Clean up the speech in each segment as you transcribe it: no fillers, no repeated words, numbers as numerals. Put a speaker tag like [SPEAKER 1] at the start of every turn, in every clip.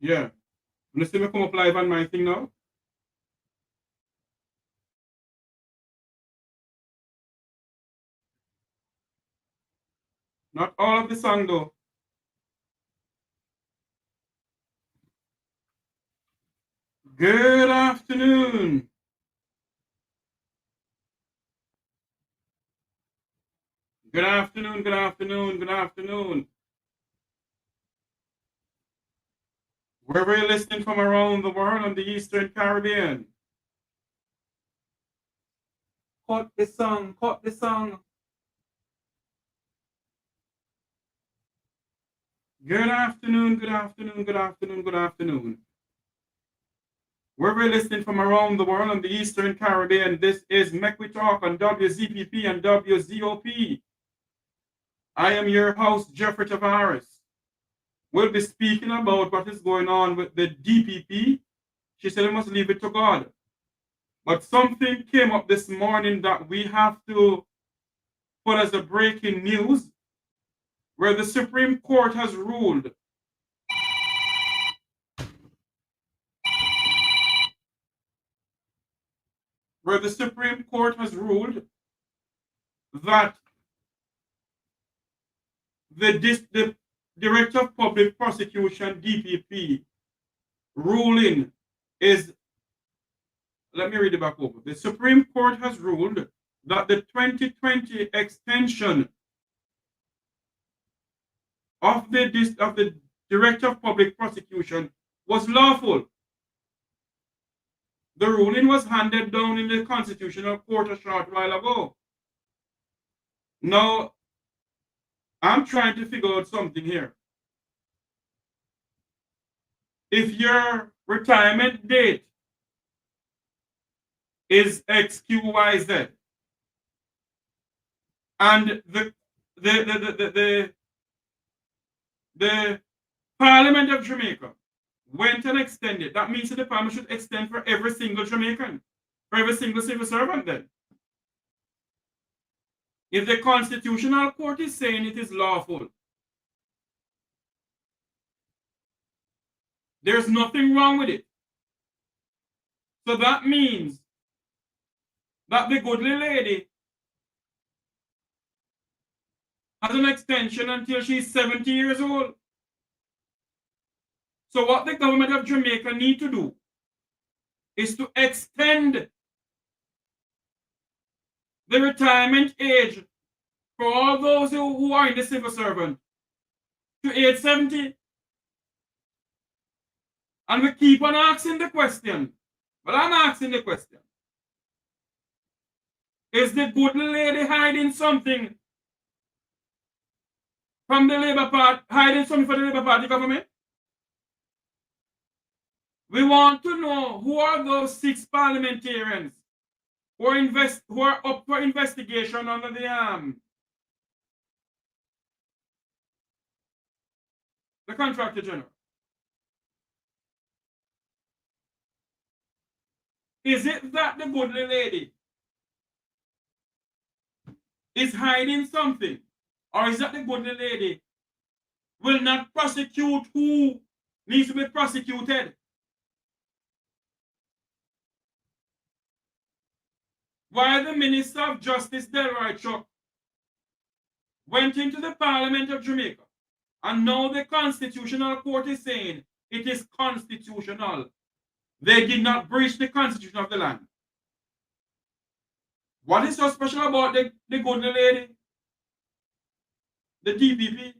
[SPEAKER 1] Yeah. You see me come up live on my thing now? Not all of the song though. Good afternoon. Good afternoon, good afternoon, good afternoon. Wherever you're listening from around the world on the Eastern Caribbean. Cut the song, cut the song. Good afternoon, good afternoon, good afternoon, good afternoon. Wherever you're listening from around the world on the Eastern Caribbean, this is Mek Wi Talk on WZPP and WZOP. I am your host, Jeffrey Tavares. We'll be speaking about what is going on with the DPP. She said we must leave it to God. But something came up this morning that we have to put as a breaking news, where the Supreme Court has ruled that the Director of Public Prosecution, DPP, ruling is, let me read it back over. The Supreme Court has ruled that the 2020 extension of the Director of Public Prosecution was lawful. The ruling was handed down in the Constitutional Court a short while ago. Now, I'm trying to figure out something here. If your retirement date is XQYZ and the Parliament of Jamaica went and extended, that means that the Parliament should extend for every single Jamaican, for every single civil servant then. If the Constitutional Court is saying it is lawful, there's nothing wrong with it. So that means that the goodly lady has an extension until she's 70 years old. So what the government of Jamaica need to do is to extend the retirement age for all those who are in the civil servant to age 70. And we keep on asking the question. But I'm asking the question. Is the good lady hiding something from the Labour Party, hiding something for the Labour Party government? We want to know who are those 6 parliamentarians who are up for investigation under the Contractor General. Is it that the good lady is hiding something? Or is that the good lady will not prosecute who needs to be prosecuted? While the Minister of Justice, Delroy Chuck, went into the Parliament of Jamaica, and now the Constitutional Court is saying it is constitutional. They did not breach the Constitution of the land. What is so special about the good lady? The DPP?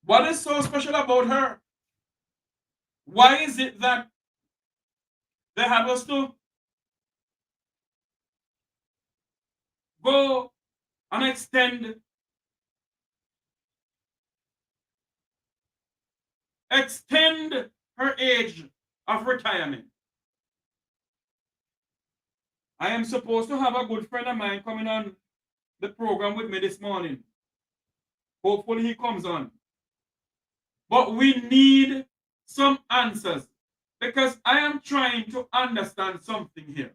[SPEAKER 1] What is so special about her? Why is it that they have us to go and extend her age of retirement? I am supposed to have a good friend of mine coming on the program with me this morning. Hopefully he comes on. But we need some answers, because I am trying to understand something here.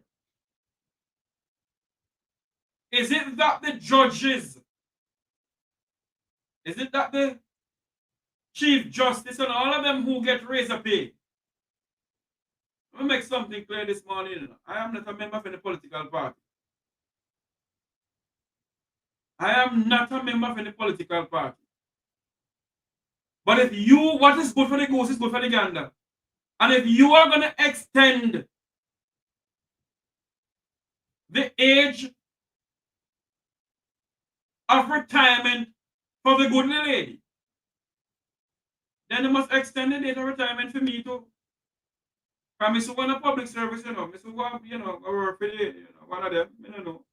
[SPEAKER 1] Is it that the judges, is it that the Chief Justice, and all of them who get razor pay. Let me make something clear this morning. I am not a member of any political party. I am not a member of any political party. But if you, what is good for the goose is good for the gander. And if you are going to extend the age of retirement for the good lady, then you must extend the date of retirement for me too. Because I still want a public service, I still want, I work for the, one of them, I don't know.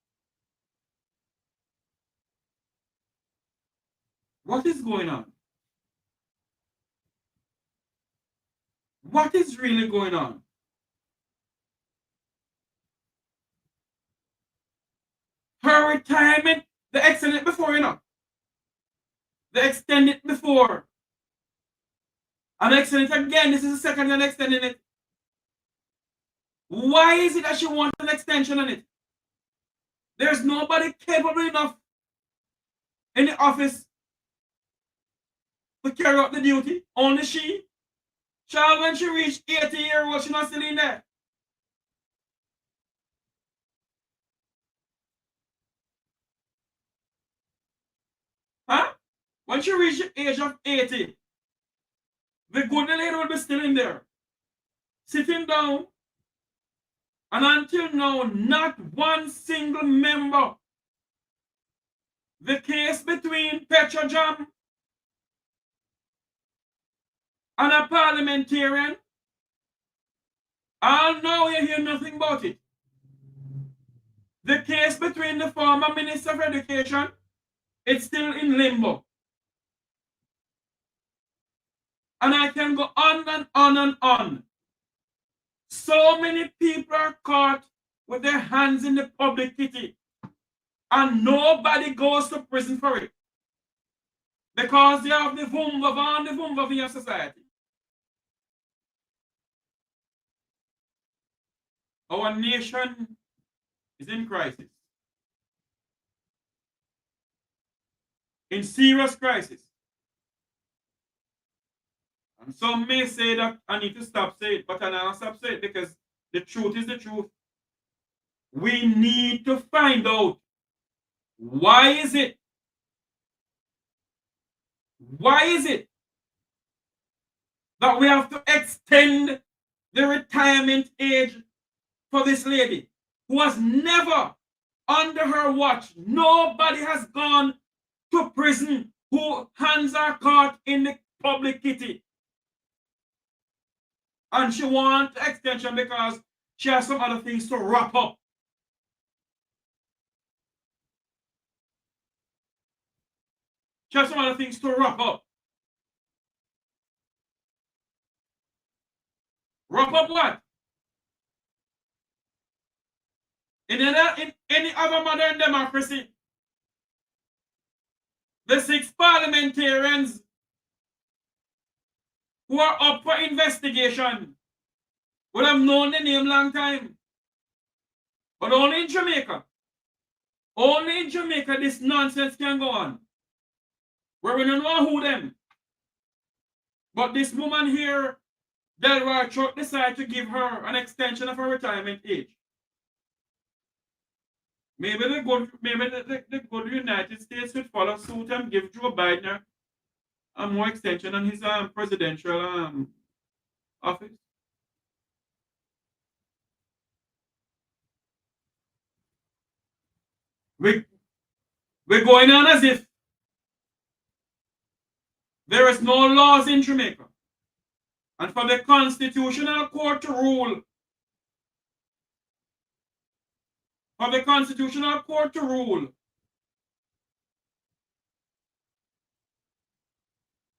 [SPEAKER 1] What is going on? What is really going on? Her retirement, they extended it before, They extended it before. And they extended it again. This is the second time extending it. Why is it that she wants an extension on it? There's nobody capable enough in the office to carry out the duty. Only she. Child, when she reached 80 years old, she's not still in there. Huh? When she reached the age of 80, the good lady will be still in there, sitting down. And until now, not one single member. The case between Petrojam and a parliamentarian, all now you hear nothing about it. The case between the former Minister of Education, it's still in limbo. And I can go on and on and on. So many people are caught with their hands in the public kitty, and nobody goes to prison for it. Because they have the vumvavan, the vumvavi of society. Our nation is in crisis. In serious crisis. And some may say that I need to stop saying it, but I don't stop saying it because the truth is the truth. We need to find out why is it that we have to extend the retirement age for this lady who has never, under her watch, nobody has gone to prison who hands are caught in the public kitty. And she wants extension because she has some other things to wrap up. She has some other things to wrap up. Wrap up what? In any other modern democracy, the 6 parliamentarians who are up for investigation would have known the name long time. But only in Jamaica this nonsense can go on. Where we don't know who them. But this woman here, Delroy Chuck, decided to give her an extension of her retirement age. Maybe the good United States would follow suit and give Joe Biden a more extension on his presidential office. We're going on as if there is no laws in Jamaica. And for the Constitutional Court to rule,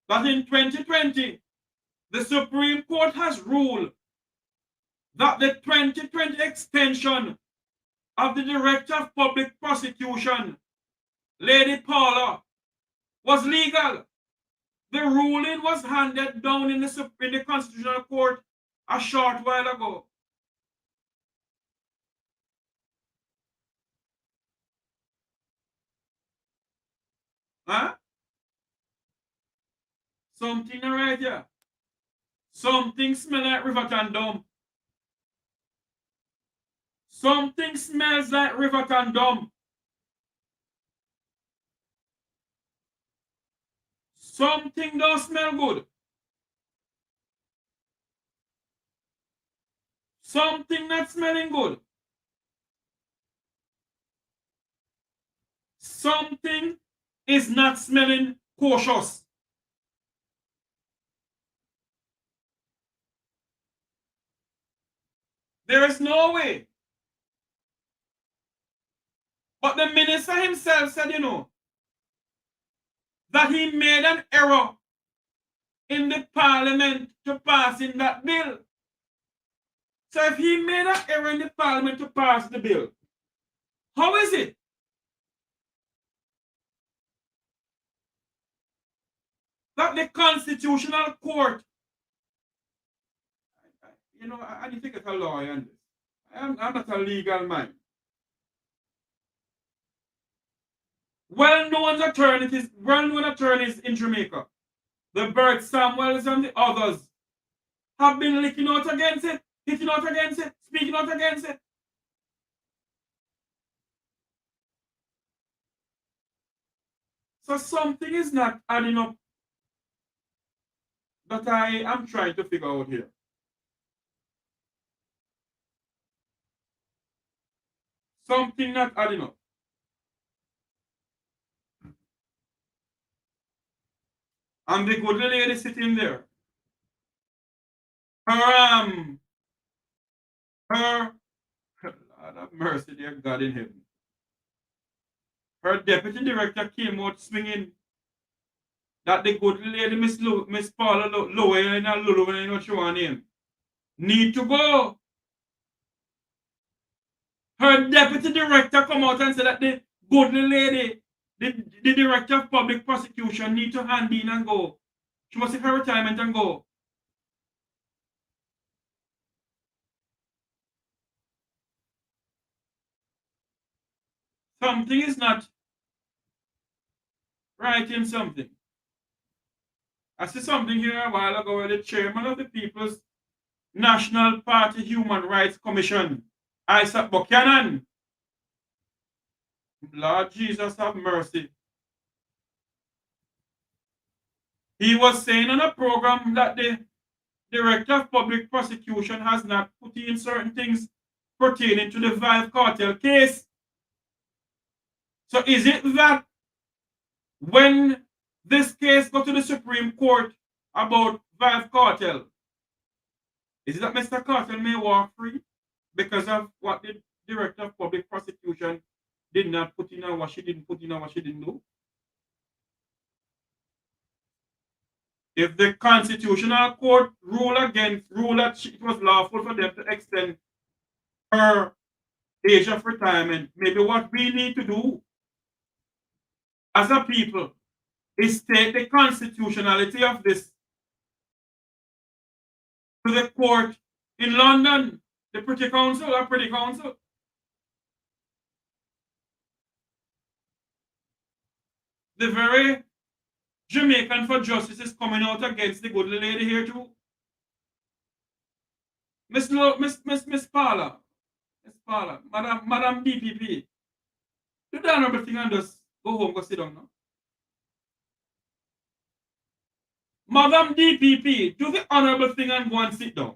[SPEAKER 1] that in 2020, the Supreme Court has ruled that the 2020 extension of the Director of Public Prosecution, Lady Paula, was legal. The ruling was handed down in the Constitutional Court a short while ago. Huh? Something right here. Something smell like Riverton Dump. Something smells like Riverton Dump. Something don't smell good. Something not smelling good. Something is not smelling cautious. There is no way. But the minister himself said, that he made an error in the parliament to pass in that bill. So if he made an error in the parliament to pass the bill, how is it that the constitutional court, I need to get a lawyer on this. I'm not a legal man. Well-known attorneys in Jamaica, the Bert Samuels and the others, have been licking out against it, hitting out against it, speaking out against it. So something is not adding up that I am trying to figure out here. Something not adding up. And the good lady sitting there, her, Lord have mercy, dear God in heaven. Her deputy director came out swinging that the good lady, Miss Paula Lowe, and Lulu, and what she want name, need to go. Her deputy director come out and said that the good lady, the director of public prosecution, need to hand in and go. She must take her retirement and go. Something is not right in something. I see something here a while ago where the chairman of the People's National Party Human Rights Commission, Isaac Buchanan, Lord Jesus have mercy, he was saying on a program that the Director of Public Prosecution has not put in certain things pertaining to the Vive cartel case. So is it that when this case got to the Supreme Court about Vive cartel, is it that Mr. Cartel may walk free because of what the Director of Public Prosecution did not put in or what she didn't put in or what she didn't do? If the Constitutional Court rule that it was lawful for them to extend her age of retirement, maybe what we need to do as a people is take the constitutionality of this to the court in London, the Privy Council or Privy Council. The very Jamaican for Justice is coming out against the good lady here too. Miss Paula, Madam DPP, do the honorable thing and just go home, go sit down now. Madam DPP, do the honorable thing and go and sit down.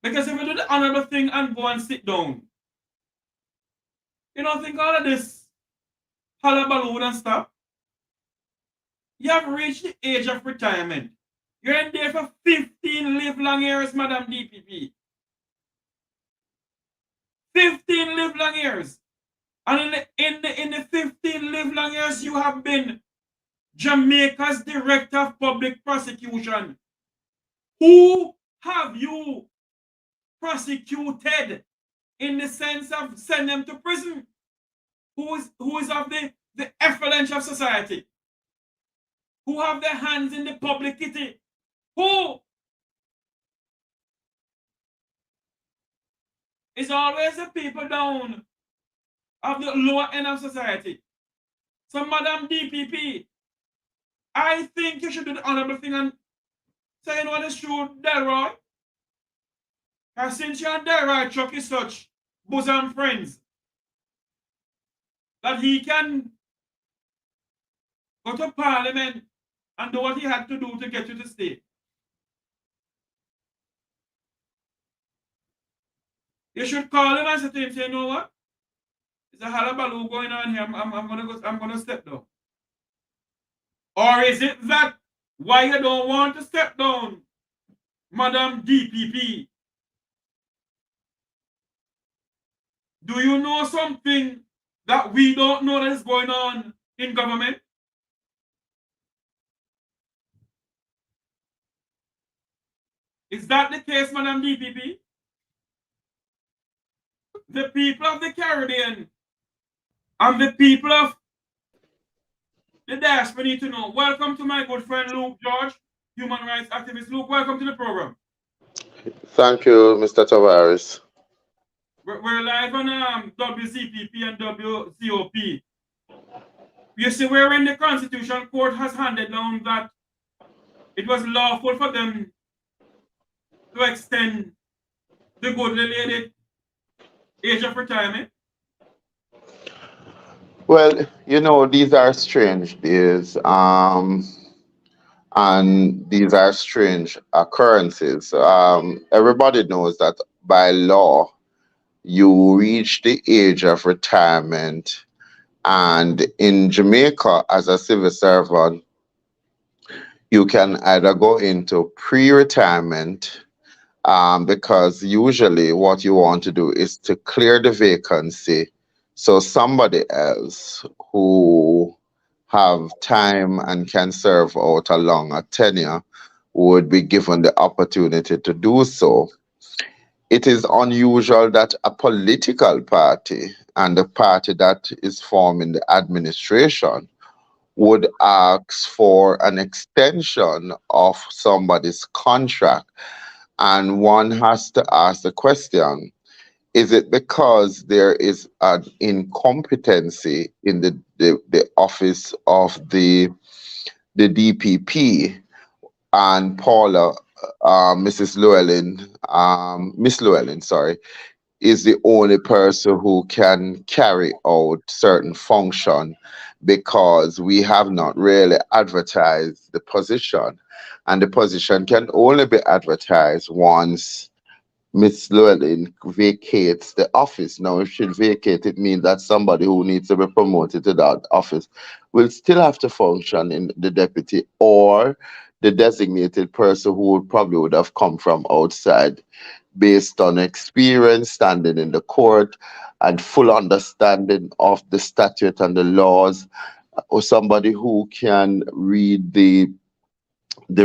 [SPEAKER 1] Because if you do the honorable thing and go and sit down, you don't think all of this hullabaloo and stuff? You have reached the age of retirement. You're in there for 15 live-long years, Madam DPP. 15 live-long years. And in the 15 live-long years, you have been Jamaica's Director of Public Prosecution. Who have you prosecuted in the sense of send them to prison? Who is of the effluence of society? Who have their hands in the publicity? Who is always the people down of the lower end of society? So, Madam DPP, I think you should do the honorable thing and say, you know what is true, Delroy? Because since you and Delroy Chuck is such bosom friends, that he can go to Parliament and do what he had to do to get you to stay. You should call him and say to him, say, you know what? There's a halabaloo going on here. I'm gonna step down. Or is it that why you don't want to step down, Madam DPP? Do you know something that we don't know that is going on in government? Is that the case, Madam DPP? The people of the Caribbean and the people of the diaspora need to know. Welcome to my good friend Luke George, human rights activist. Luke, welcome to the program.
[SPEAKER 2] Thank you, Mr. Tavares.
[SPEAKER 1] We're live on WCPP and WCOP. You see, where in the Constitutional Court has handed down that it was lawful for them to extend the good lady age of retirement.
[SPEAKER 2] Well, these are strange days, and these are strange occurrences. Everybody knows that by law, you reach the age of retirement, and in Jamaica, as a civil servant, you can either go into pre-retirement, because usually what you want to do is to clear the vacancy so somebody else who have time and can serve out a longer tenure would be given the opportunity to do so. It is unusual that a political party and the party that is forming the administration would ask for an extension of somebody's contract. And one has to ask the question, is it because there is an incompetency in the office of the DPP, and Paula, Mrs. Llewellyn, Miss Llewellyn, sorry, is the only person who can carry out certain function, because we have not really advertised the position, and the position can only be advertised once Miss Llewellyn vacates the office. Now, if she vacate, it means that somebody who needs to be promoted to that office will still have to function in the deputy, or the designated person who would have come from outside based on experience, standing in the court, and full understanding of the statute and the laws, or somebody who can read the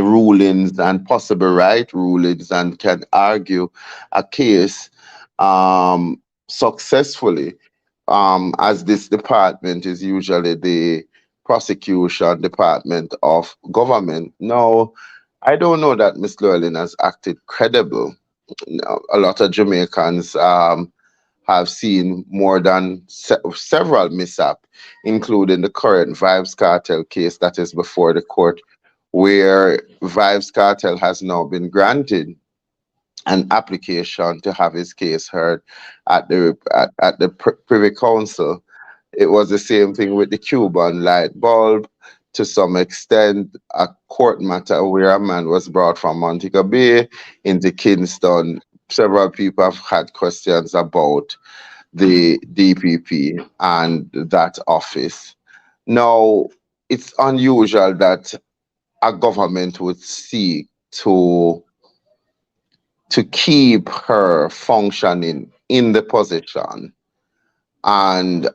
[SPEAKER 2] rulings and possible right rulings and can argue a case successfully, as this department is usually the prosecution department of government. Now, I don't know that Miss Llewellyn has acted credible. A lot of Jamaicans have seen more than several mishap, including the current Vibes Cartel case that is before the court, where Vibes Cartel has now been granted an application to have his case heard at the Privy Council. It was the same thing with the Cuban light bulb. To some extent, a court matter where a man was brought from Montego Bay into Kingston. Several people have had questions about the DPP and that office. Now, it's unusual that a government would seek to keep her functioning in the position, and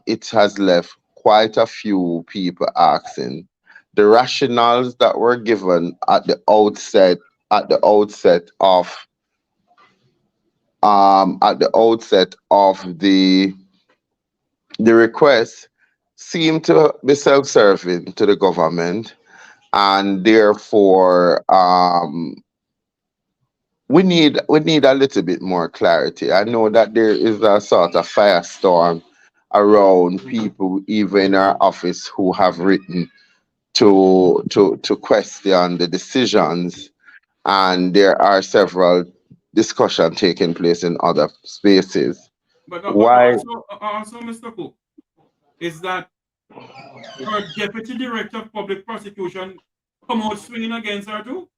[SPEAKER 2] it has left quite a few people asking the rationales that were given at the outset of the request seem to be self-serving to the government, and therefore we need a little bit more clarity. I know that there is a sort of firestorm around people, even in our office, who have written to question the decisions, and there are several discussions taking place in other spaces.
[SPEAKER 1] But
[SPEAKER 2] Why?
[SPEAKER 1] also, Mr. Cook, is that her deputy director of public prosecution come out swinging against her too?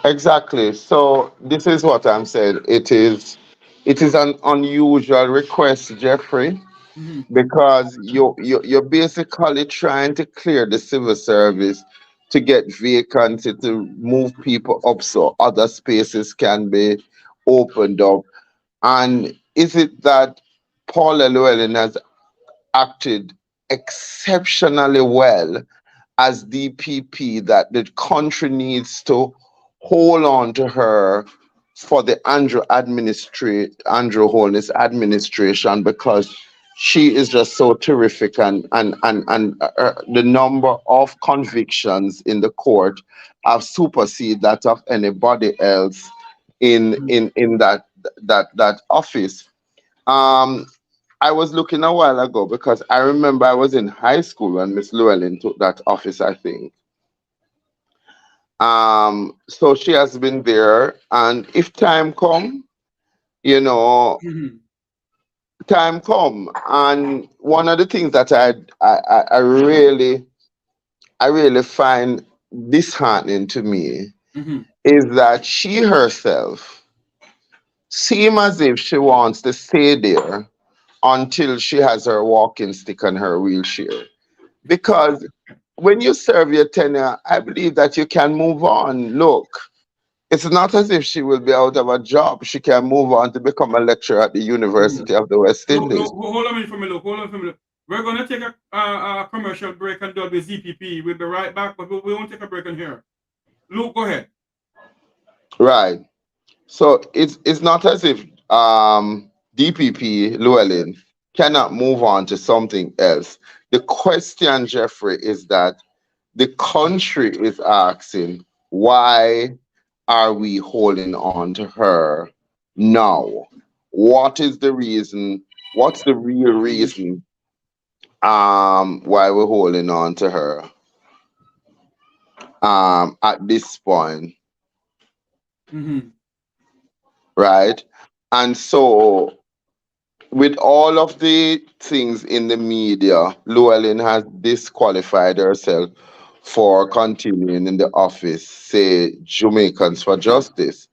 [SPEAKER 2] Exactly. So this is what I'm saying. It is an unusual request, Jeffrey,
[SPEAKER 1] Mm-hmm.
[SPEAKER 2] because you're basically trying to clear the civil service to get vacancy to move people up so other spaces can be opened up. And is it that Paula Llewellyn has acted exceptionally well as DPP that the country needs to hold on to her for the Andrew Holness administration, because she is just so terrific, and the number of convictions in the court have superseded that of anybody else in that office. um I was looking a while ago because I remember I was in high school when Miss Llewellyn took that office, I think. So she has been there, and if time come, you know,
[SPEAKER 1] Mm-hmm.
[SPEAKER 2] time come, and one of the things that I really find disheartening to me
[SPEAKER 1] Mm-hmm.
[SPEAKER 2] is that she herself seems as if she wants to stay there until she has her walking stick and her wheelchair. Because when you serve your tenure, I believe that you can move on. Look, it's not as if she will be out of a job. She can move on to become a lecturer at the
[SPEAKER 1] Mm-hmm.
[SPEAKER 2] University of the West Indies.
[SPEAKER 1] Hold on a minute for me, look. Hold on for me, look. We're gonna take a commercial break on WZPP. We'll be right back, but we won't take a break on here. Luke, go ahead.
[SPEAKER 2] Right. So it's not as if DPP Llewellyn cannot move on to something else. The question, Jeffrey, is that the country is asking, why are we holding on to her now? What is the reason? What's the real reason why we're holding on to her at this point,
[SPEAKER 1] Mm-hmm.
[SPEAKER 2] right? And so with all of the things in the media, Llewellyn has disqualified herself for continuing in the office, say Jamaicans for Justice.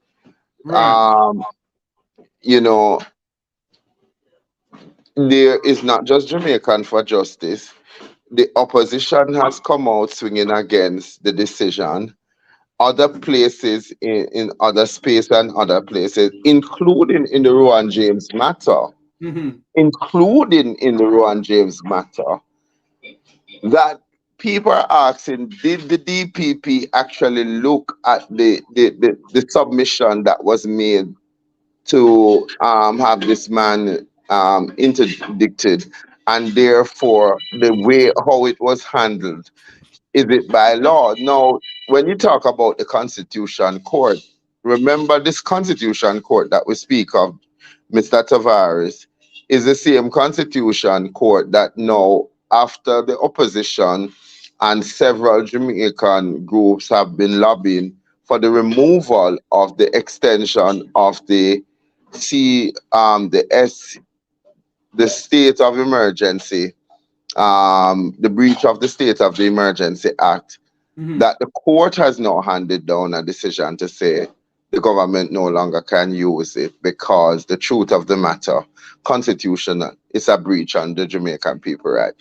[SPEAKER 1] Right.
[SPEAKER 2] Um, you know, there is not just Jamaican for Justice. The opposition has come out swinging against the decision. Other places in other space and other places, including in the Rowan James matter,
[SPEAKER 1] Mm-hmm.
[SPEAKER 2] including in the Rowan James matter, that people are asking, did the DPP actually look at the submission that was made to have this man interdicted, and therefore the way how it was handled, is it by law? Now, when you talk about the Constitution Court, remember this Constitution Court that we speak of, Mr. Tavares, is the same Constitution Court that now, after the opposition and several Jamaican groups have been lobbying for the removal of the extension of the state of emergency, the breach of the State of the Emergency Act,
[SPEAKER 1] Mm-hmm.
[SPEAKER 2] that the court has now handed down a decision to say the government no longer can use it because the truth of the matter, constitutional, is a breach on the Jamaican people right.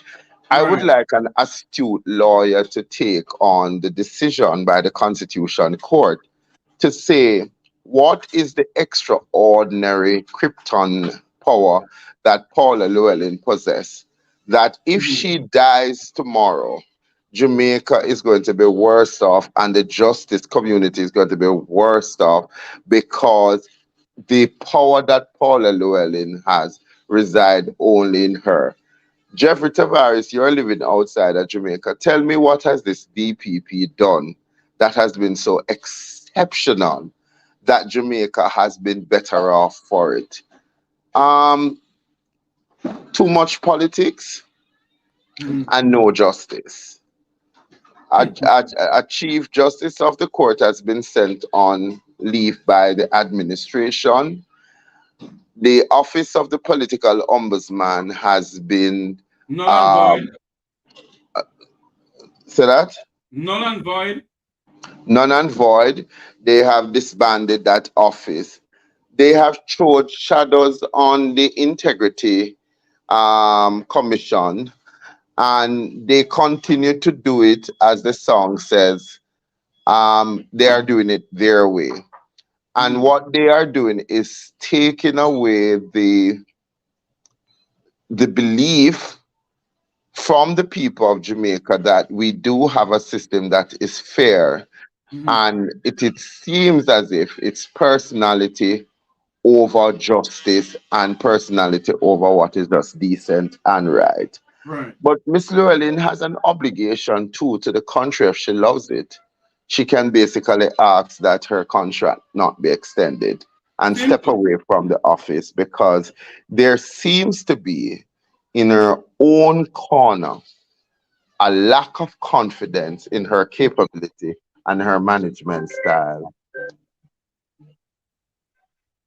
[SPEAKER 2] I would
[SPEAKER 1] Right.
[SPEAKER 2] like an astute lawyer to take on the decision by the Constitution Court to say what is the extraordinary krypton power that Paula Llewellyn possesses, that if
[SPEAKER 1] Mm-hmm.
[SPEAKER 2] she dies tomorrow, Jamaica is going to be worse off and the justice community is going to be worse off, because the power that Paula Llewellyn has reside only in her. Jeffrey Tavares, you're living outside of Jamaica. Tell me, what has this DPP done that has been so exceptional that Jamaica has been better off for it? Um, Too much politics
[SPEAKER 1] Mm-hmm.
[SPEAKER 2] and no justice. A chief justice of the court has been sent on leave by the administration. The office of the political ombudsman has been
[SPEAKER 1] Null and
[SPEAKER 2] um,
[SPEAKER 1] void.
[SPEAKER 2] so that
[SPEAKER 1] Null and void.
[SPEAKER 2] none and void. They have disbanded that office. They have thrown shadows on the integrity commission, and they continue to do it as the song says. They are doing it their way. And
[SPEAKER 1] Mm,
[SPEAKER 2] what they are doing is taking away the belief from the people of Jamaica that we do have a system that is fair.
[SPEAKER 1] mhm.
[SPEAKER 2] And it seems as if it's personality over justice and personality over what is just decent and right.
[SPEAKER 1] Right.
[SPEAKER 2] But Miss Llewellyn has an obligation too to the country if she loves it. She can basically ask that her contract not be extended and step
[SPEAKER 1] Simple.
[SPEAKER 2] away from the office because there seems to be in her own corner a lack of confidence in her capability and her management style.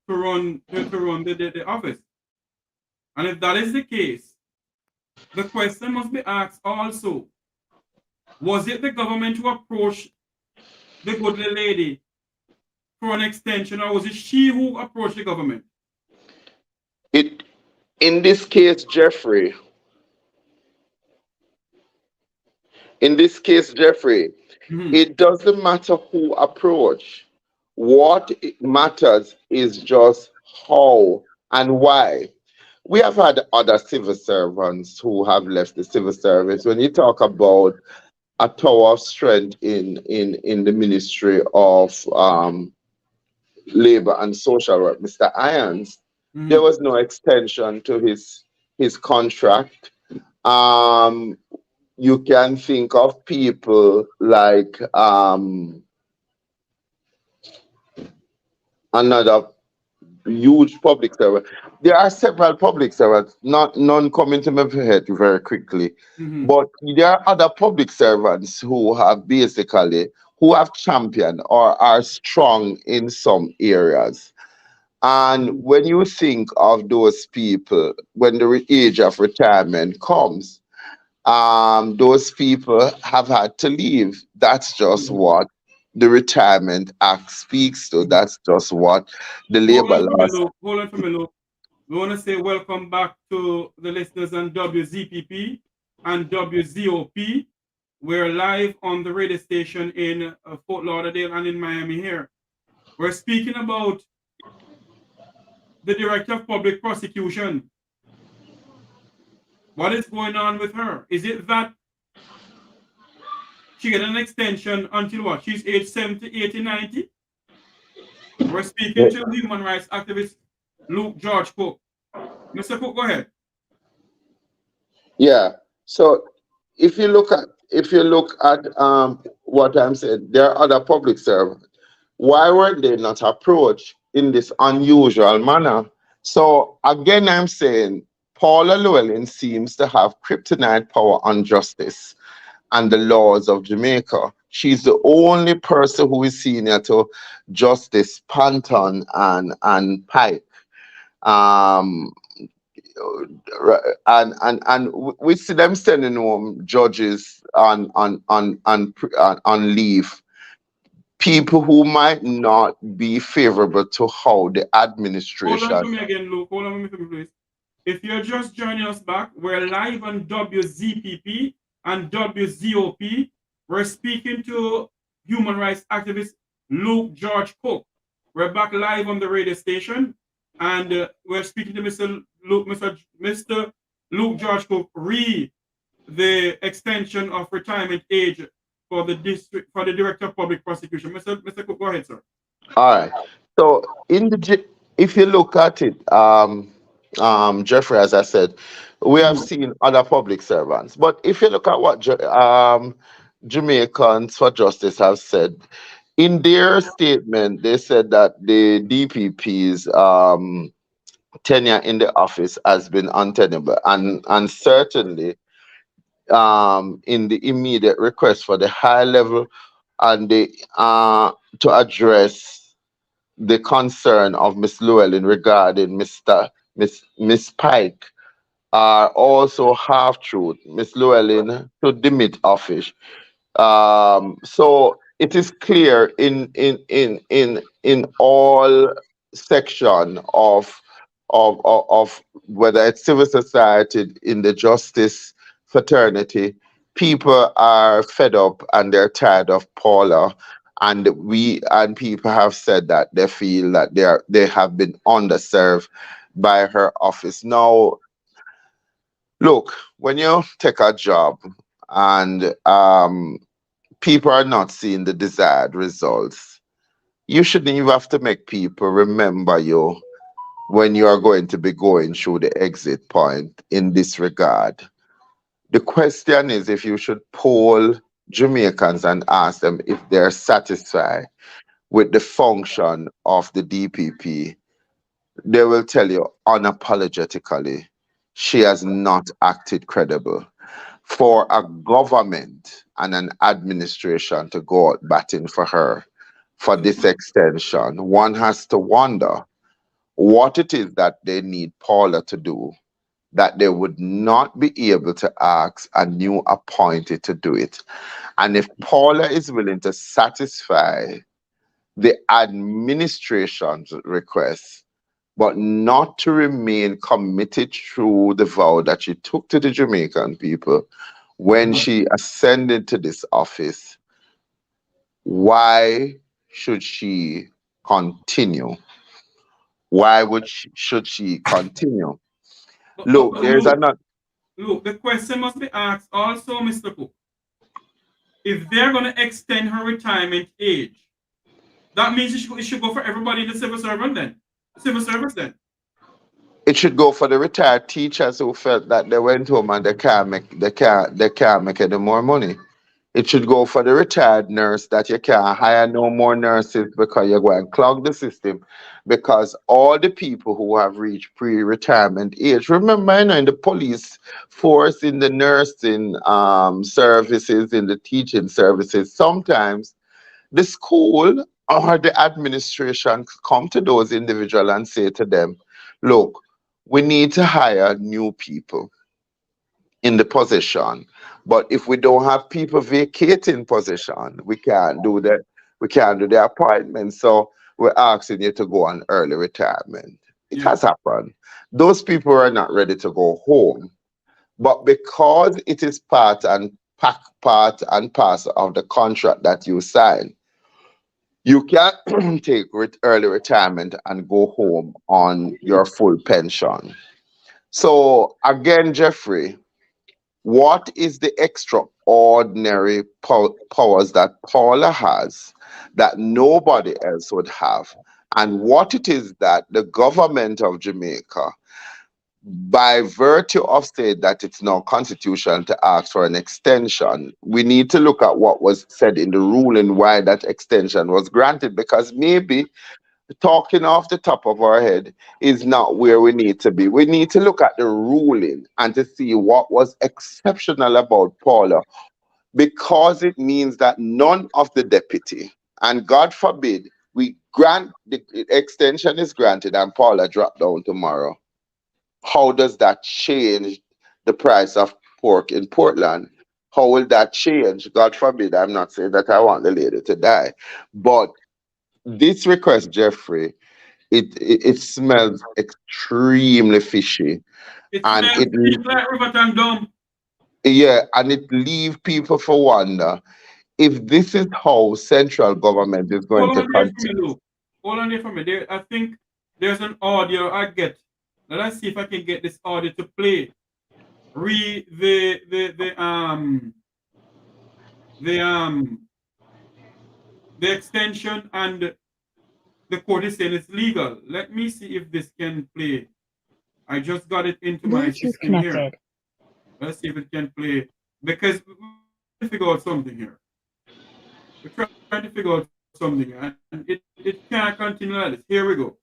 [SPEAKER 1] To run the office. And if that is the case, the question must be asked also: was it the government who approached the goodly lady for an extension, or was it she who approached the government?
[SPEAKER 2] It in this case, Jeffrey, in this case, Jeffrey,
[SPEAKER 1] Mhm.
[SPEAKER 2] it doesn't matter who approach. What it matters is just how and why. We have had other civil servants who have left the civil service. When you talk about a tower of strength in the Ministry of Labor and Social Work, Mr. Irons, there
[SPEAKER 1] Mhm.
[SPEAKER 2] was no extension to his contract. Um, you can think of people like another huge public servant. There are several public servants, not none coming to my head very quickly,
[SPEAKER 1] Mhm.
[SPEAKER 2] but there are other public servants who have basically who have championed or are strong in some areas. And when you think of those people, when the age of retirement comes, those people have had to leave. That's just
[SPEAKER 1] Mhm.
[SPEAKER 2] what the Retirement Act speaks to.
[SPEAKER 1] Mhm.
[SPEAKER 2] That's just what the
[SPEAKER 1] Hold
[SPEAKER 2] labor
[SPEAKER 1] on for me,
[SPEAKER 2] laws.
[SPEAKER 1] Luke. Hold on for me, Luke. We want to say welcome back to the listeners on WZPP and WZOP. We're live on the radio station in Fort Lauderdale and in Miami here. We're speaking about the Director of Public Prosecution. What is going on with her? Is it that she get an extension until what? She's age 70, 80, 90? We're speaking to human rights activist Luke George Cook. Mr. Cook, go ahead.
[SPEAKER 2] Yeah. So if you look at what I'm saying, there are other public servants. Why were they not approached in this unusual manner? So again, I'm saying Paula Llewellyn seems to have kryptonite power on justice and the laws of Jamaica. She's the only person who is senior to Justice Panton and Pike. Um, and we see them sending home judges on leave, people who might not be favorable to how the
[SPEAKER 1] Hold on
[SPEAKER 2] administration.
[SPEAKER 1] for me again, Luke. Hold on for me, please. If you're just joining us back, we're live on WZPP and WZOP. We're speaking to human rights activist Luke George Cook. We're back live on the radio station, and we're speaking to Mr. Luke George Cook re the extension of retirement age for the district for the director of public prosecution. Mr. Cook, go ahead, sir.
[SPEAKER 2] All right. So if you look at it, Jeffrey, as I said, we have
[SPEAKER 1] Mhm.
[SPEAKER 2] seen other public servants. But if you look at what Jamaicans for Justice have said, in their statement, they said that the DPP's tenure in the office has been untenable, and certainly in the immediate request for the high level and the to address the concern of Miss Llewellyn regarding Miss Pike are also half truth. Miss Llewellyn should demit office. So it is clear in all section of whether it's civil society in the justice fraternity, people are fed up and they're tired of Paula. And people have said that they feel that they have been underserved by her office. Now, look, when you take a job and people are not seeing the desired results, you shouldn't even have to make people remember you when you are going to be going through the exit point in this regard. The question is if you should poll Jamaicans and ask them if they're satisfied with the function of the DPP, they will tell you unapologetically she has not acted credible. For a government and an administration to go out batting for her for this extension, one has to wonder what it is that they need Paula to do that they would not be able to ask a new appointee to do it. And if Paula is willing to satisfy the administration's request, but not to remain committed through the vow that she took to the Jamaican people when she ascended to this office, why should she continue? Should she continue? Look,
[SPEAKER 1] But
[SPEAKER 2] there's another.
[SPEAKER 1] look, the question must be asked also, Mr. Cook. If they're going to extend her retirement age, that means it should go for everybody in the civil servant then. Civil service then.
[SPEAKER 2] It should go for the retired teachers who felt that they went home and they can't make any more money. It should go for the retired nurse that you can't hire no more nurses because you're going to clog the system. Because all the people who have reached pre-retirement age, remember, in the police force, in the nursing services, in the teaching services, sometimes the school or the administration come to those individuals and say to them, look, we need to hire new people in the position. But if we don't have people vacating position, we can't do the appointment. So we're asking you to go on early retirement. It
[SPEAKER 1] Yeah.
[SPEAKER 2] has happened. Those people are not ready to go home. But because it is part and parcel of the contract that you sign, you can take early retirement and go home on your full pension. So again, Jeffrey, what is the extraordinary powers that Paula has that nobody else would have? And what it is that the government of Jamaica, by virtue of saying that it's now constitutional to ask for an extension, we need to look at what was said in the ruling why that extension was granted, because maybe talking off the top of our head is not where we need to be. We need to look at the ruling and to see what was exceptional about Paula, because it means that none of the deputy, and God forbid, we grant the extension is granted and Paula drop down tomorrow. How does that change the price of pork in Portland? How will that change? God forbid, I'm not saying that I want the lady to die, but this request, Jeffrey, it smells extremely fishy,
[SPEAKER 1] It
[SPEAKER 2] and
[SPEAKER 1] smells cheap like Riverton Dump.
[SPEAKER 2] yeah, and it leave people for wonder if this is how central government is going
[SPEAKER 1] Hold
[SPEAKER 2] to
[SPEAKER 1] on there for
[SPEAKER 2] continue.
[SPEAKER 1] me, Luke. Hold on there for me. There, I think there's an audio I get. Let us see if I can get this audio to play. Re the the extension, and the court is saying it's legal. Let me see if this can play. I just got it into my
[SPEAKER 3] Bluetooth
[SPEAKER 1] system here.
[SPEAKER 3] connected.
[SPEAKER 1] Let's see if it can play, because we're trying to figure out something here. We're trying to figure out something, and it can't continue like this. Here we go.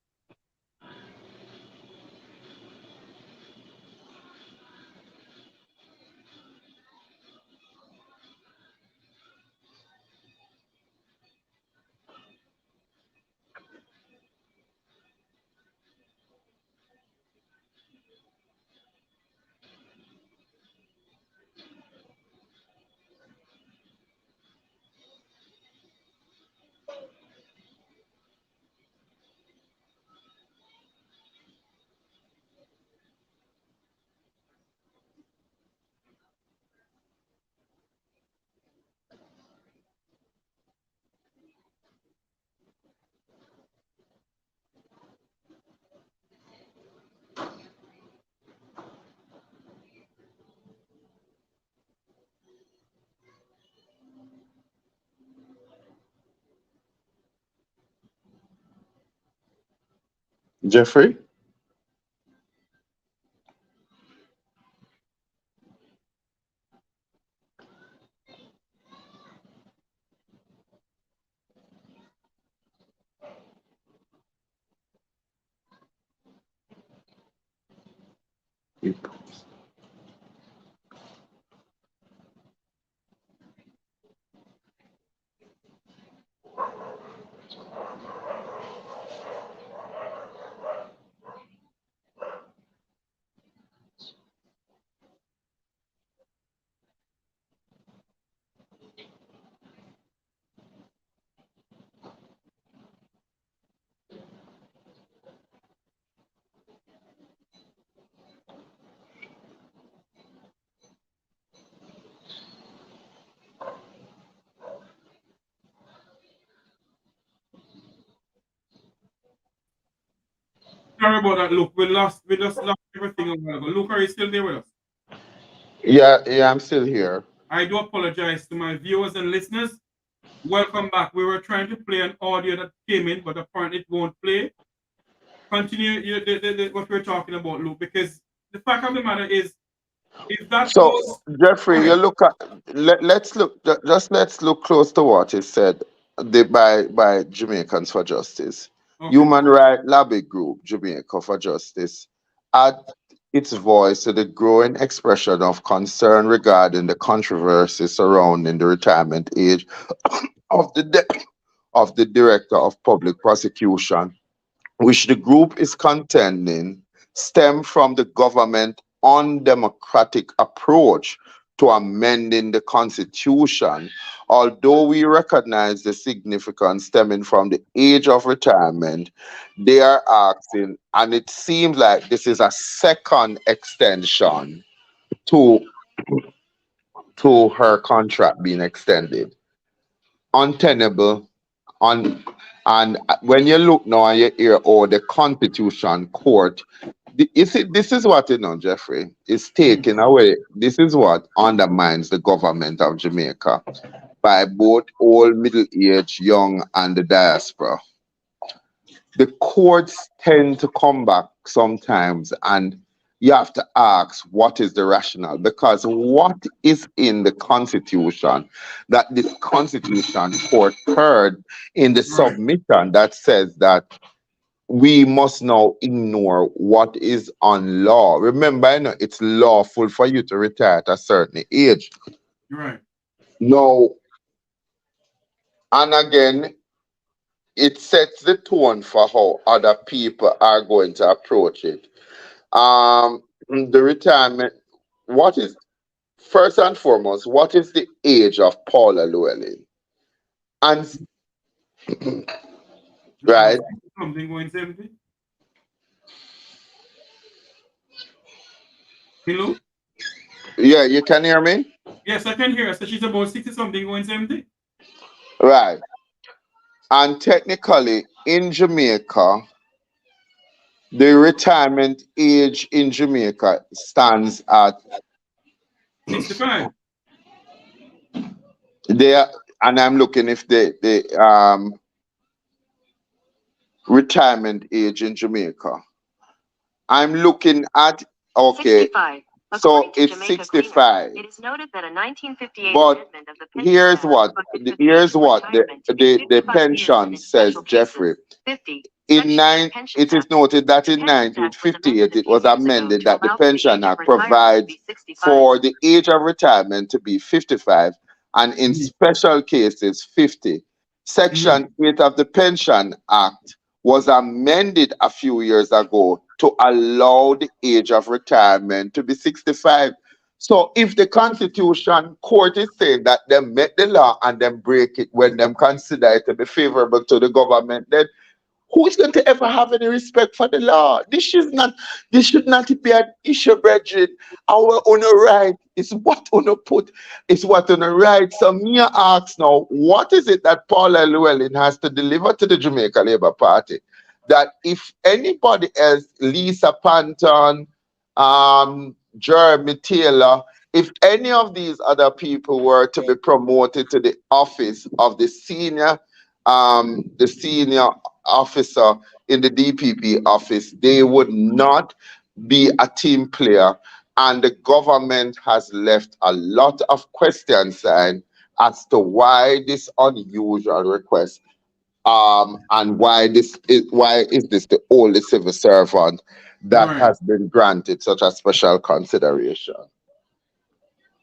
[SPEAKER 2] Jeffrey?
[SPEAKER 1] Sorry about that, Luke. We just lost everything a while ago. Luke, are you still there with us?
[SPEAKER 2] Yeah, I'm still here.
[SPEAKER 1] I do apologize to my viewers and listeners. Welcome back. We were trying to play an audio that came in, but apparently it won't play. Continue what we're talking about, Luke, because the fact of the matter is, if that
[SPEAKER 2] So,
[SPEAKER 1] was, go
[SPEAKER 2] Jeffrey, you
[SPEAKER 1] ahead.
[SPEAKER 2] look at let's look just let's look close to what is said by Jamaicans for Justice.
[SPEAKER 1] Okay.
[SPEAKER 2] Human Rights Lobby Group Jamaica for Justice add its voice to the growing expression of concern regarding the controversy surrounding the retirement age of of the Director of Public Prosecution, which the group is contending stem from the government undemocratic approach to amending the constitution. Although we recognize the significance stemming from the age of retirement, they are asking, and it seems like this is a second extension to her contract being extended. Untenable, on and when you look now and you hear, oh, the Constitution Court, you see, this is what, Jeffrey, is
[SPEAKER 1] Mhm.
[SPEAKER 2] taken away. This is what undermines the government of Jamaica by both old, middle age, young, and the diaspora. The courts tend to come back sometimes, and you have to ask what is the rationale, because what is in the constitution that this constitution court heard in the
[SPEAKER 1] Right.
[SPEAKER 2] submission that says that we must now ignore what is on law. Remember, it's lawful for you to retire at a certain age.
[SPEAKER 1] You're right.
[SPEAKER 2] No, and again, it sets the tone for how other people are going to approach it. The retirement. What is first and foremost? What is the age of Paula Llewellyn? And right,
[SPEAKER 1] Something going 70. Hello?
[SPEAKER 2] yeah, you can hear me,
[SPEAKER 1] Yes, I can hear her. So she's about 60 something going 70.
[SPEAKER 2] right? And technically, in Jamaica, the retirement age in Jamaica stands at
[SPEAKER 1] 65.
[SPEAKER 2] there. And I'm looking if the retirement age in Jamaica. I'm looking at, okay.
[SPEAKER 3] 65.
[SPEAKER 2] So
[SPEAKER 3] According to
[SPEAKER 2] it's
[SPEAKER 3] Jamaica Cleaner,
[SPEAKER 2] 65.
[SPEAKER 3] it is noted that a 1958
[SPEAKER 2] But
[SPEAKER 3] amendment of the Pension
[SPEAKER 2] here's
[SPEAKER 3] Act
[SPEAKER 2] what
[SPEAKER 3] put the age
[SPEAKER 2] here's
[SPEAKER 3] of
[SPEAKER 2] what
[SPEAKER 3] retirement to be
[SPEAKER 2] the
[SPEAKER 3] 55 years and
[SPEAKER 2] pension
[SPEAKER 3] in
[SPEAKER 2] says,
[SPEAKER 3] special
[SPEAKER 2] Jeffrey.
[SPEAKER 3] cases, 50.
[SPEAKER 2] In
[SPEAKER 3] Section of the
[SPEAKER 2] nine,
[SPEAKER 3] Pension
[SPEAKER 2] it is
[SPEAKER 3] Act.
[SPEAKER 2] noted that
[SPEAKER 3] The
[SPEAKER 2] in
[SPEAKER 3] Pensions Act was amended
[SPEAKER 2] 1958
[SPEAKER 3] a
[SPEAKER 2] it
[SPEAKER 3] few
[SPEAKER 2] was
[SPEAKER 3] years ago
[SPEAKER 2] amended
[SPEAKER 3] to
[SPEAKER 2] that the
[SPEAKER 3] allow for the
[SPEAKER 2] Pension
[SPEAKER 3] age of
[SPEAKER 2] Act
[SPEAKER 3] retirement to
[SPEAKER 2] provides
[SPEAKER 3] be 65.
[SPEAKER 2] for the age of retirement to be 55 and in
[SPEAKER 1] Mhm.
[SPEAKER 2] special cases 50.
[SPEAKER 1] Mhm.
[SPEAKER 2] Section 8 of the Pension Act was amended a few years ago to allow the age of retirement to be 65. So if the Constitution Court is saying that they make the law and then break it when them consider it to be favorable to the government, then who is going to ever have any respect for the law? This should not be an issue, brethren. Our own right is what on put, is what on right. So me ask now, what is it that Paula Llewellyn has to deliver to the Jamaica Labour Party? That if anybody else, Lisa Panton, Jeremy Taylor, if any of these other people were to be promoted to the office of the senior officer in the DPP office, they would not be a team player. And the government has left a lot of question sign as to why this unusual request, and why is this the only civil servant that
[SPEAKER 1] Right.
[SPEAKER 2] has been granted such a special consideration.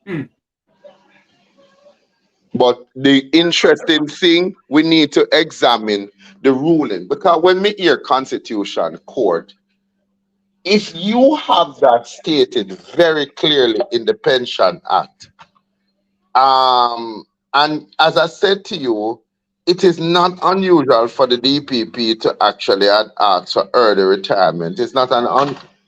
[SPEAKER 1] Hmm.
[SPEAKER 2] But the interesting thing, we need to examine the ruling, because when we hear Constitution Court, if you have that stated very clearly in the Pension Act, and as I said to you, it is not unusual for the DPP to actually ask for early retirement. It's not an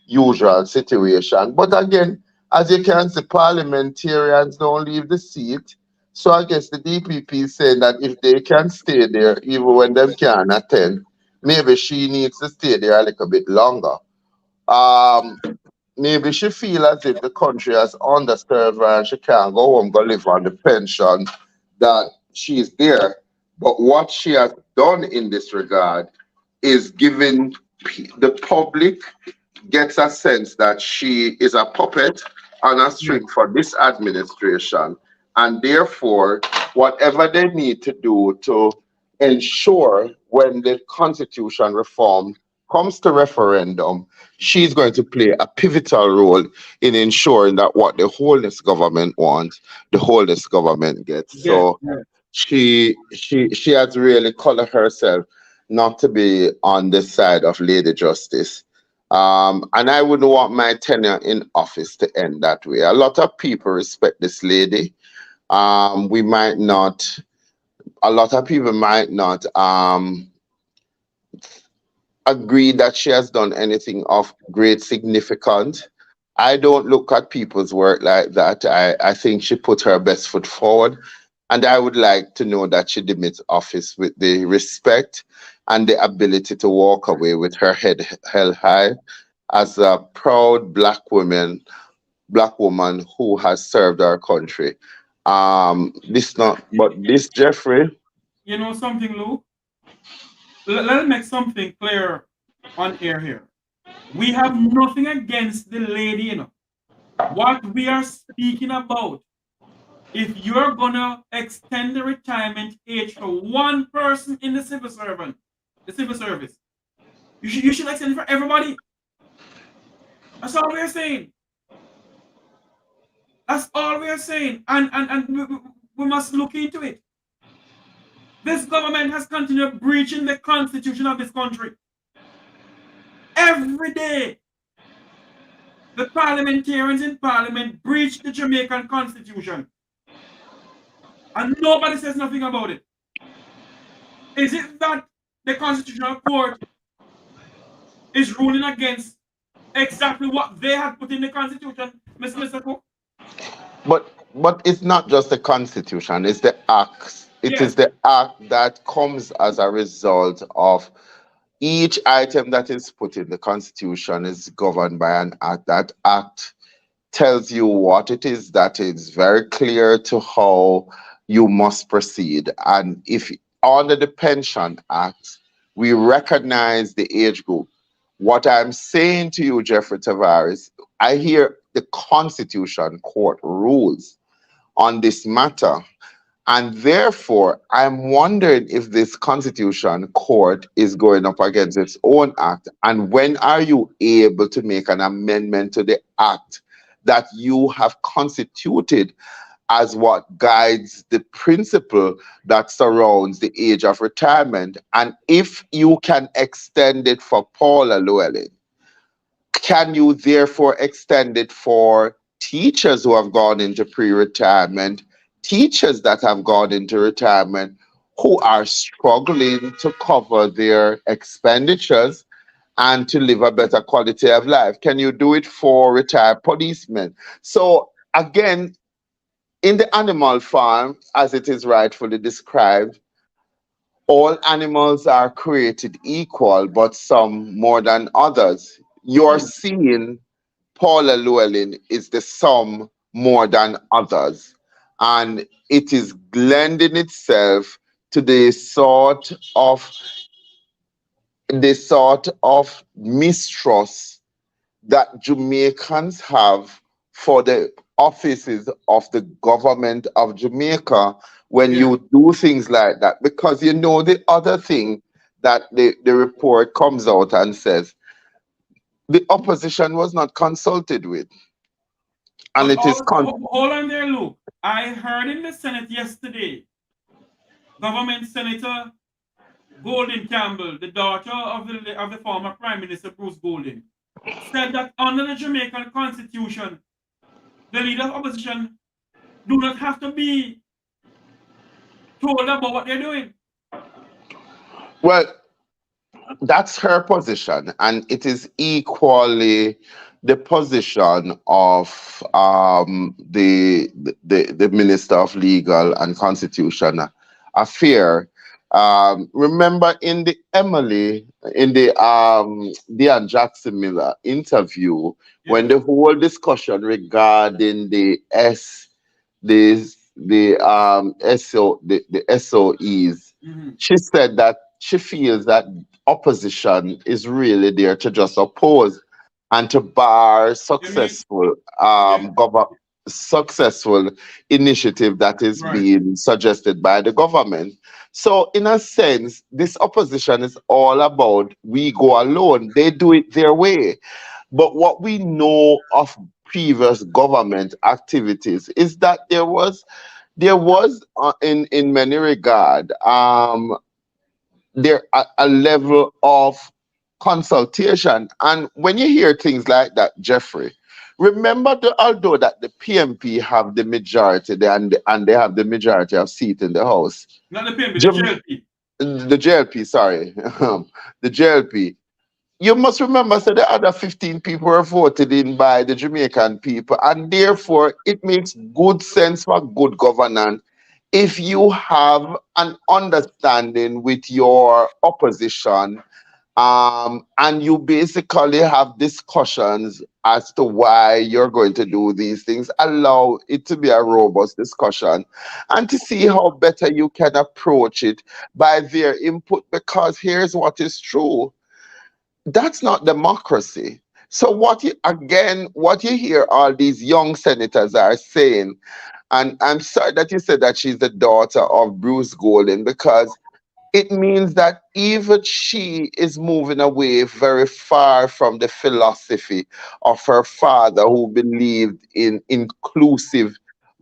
[SPEAKER 2] unusual situation. But again, as you can see, parliamentarians don't leave the seat. So I guess the DPP is saying that if they can stay there, even when they can't attend, maybe she needs to stay there a little bit longer. Um, Maybe she feel as if the country has underserved her and she can't go home, go live on the pension that she's there. But what she has done in this regard is giving the public gets a sense that she is a puppet on a
[SPEAKER 1] Yeah.
[SPEAKER 2] string for this administration. And therefore, whatever they need to do to ensure when the constitution reform comes to referendum, she's going to play a pivotal role in ensuring that what the wholeness government wants, the wholeness government gets.
[SPEAKER 1] Yes.
[SPEAKER 2] So
[SPEAKER 1] Yes.
[SPEAKER 2] she has really colored herself not to be on the side of Lady Justice. And I wouldn't want my tenure in office to end that way. A lot of people respect this lady. We might not, a lot of people might not agree that she has done anything of great significance. I don't look at people's work like that. I think she put her best foot forward. And I would like to know that she demits office with the respect and the ability to walk away with her head held high as a proud black woman who has served our country. This not, but this Jeffrey,
[SPEAKER 1] You know something, Lou? Let me make something clear on air here. We have nothing against the lady, you know. What we are speaking about, if you're gonna extend the retirement age for one person in the civil service, you should extend it for everybody. That's all we're saying. That's all we're saying. And we must look into it. This government has continued breaching the constitution of this country. Every day, the parliamentarians in parliament breach the Jamaican constitution. And nobody says nothing about it. Is it that the constitutional court is ruling against exactly what they had put in the constitution, Mr. Cook?
[SPEAKER 2] but it's not just the constitution, it's the acts. It
[SPEAKER 1] Yes.
[SPEAKER 2] is the act that comes as a result of each item that is put in the constitution is governed by an act. That act tells you what it is, that is very clear to how you must proceed. And if under the Pension Act, we recognize the age group. What I'm saying to you, Jeffrey Tavares, I hear the Constitution Court rules on this matter. And therefore, I'm wondering if this Constitution Court is going up against its own act. And when are you able to make an amendment to the act that you have constituted as what guides the principle that surrounds the age of retirement? And if you can extend it for Paula Llewellyn, can you therefore extend it for teachers who have gone into pre-retirement, teachers that have gone into retirement who are struggling to cover their expenditures and to live a better quality of life? Can you do it for retired policemen? So again, in the animal farm, as it is rightfully described, all animals are created equal, but some more than others. You're
[SPEAKER 1] Yeah.
[SPEAKER 2] seeing Paula Llewellyn is the sum more than others. And it is lending itself to the sort of the sort of mistrust that Jamaicans have for the offices of the government of Jamaica when
[SPEAKER 1] Yeah.
[SPEAKER 2] you do things like that. Because you know, the other thing that the report comes out and says the opposition was not consulted with. And
[SPEAKER 1] But
[SPEAKER 2] it is
[SPEAKER 1] also, hold on there, Luke. I heard in the Senate yesterday, government senator Golden Campbell, the daughter of the former Prime Minister Bruce Golden, said that under the Jamaican Constitution, the leader of opposition do not have to be told about what they're doing.
[SPEAKER 2] well, that's her position, and it is equally the position of the Minister of Legal and Constitutional Affair. Remember in the Emily, in the Dean Jackson Miller interview, when
[SPEAKER 1] Yes.
[SPEAKER 2] the whole discussion regarding the SOEs,
[SPEAKER 1] Mhm.
[SPEAKER 2] she said that she feels that opposition is really there to just oppose and to bar
[SPEAKER 1] You mean? Yeah.
[SPEAKER 2] successful initiative that is
[SPEAKER 1] Right.
[SPEAKER 2] being suggested by the government. So in a sense, this opposition is all about we go alone. They do it their way. But what we know of previous government activities is that there was in many regard there a level of consultation. And when you hear things like that, Jeffrey, remember although that the PMP have the majority and they have the majority of seat in the house,
[SPEAKER 1] Not the PMP, the
[SPEAKER 2] Jam-
[SPEAKER 1] JLP.
[SPEAKER 2] the JLP, sorry, the JLP, you must remember, so the other 15 people were voted in by the Jamaican people, and therefore it makes good sense for good governance if you have an understanding with your opposition, and you basically have discussions as to why you're going to do these things. Allow it to be a robust discussion and to see how better you can approach it by their input, because here's what is true: that's not democracy. So what you hear all these young senators are saying, and I'm sorry that you said that she's the daughter of Bruce Golden, because it means that even she is moving away very far from the philosophy of her father, who believed in inclusive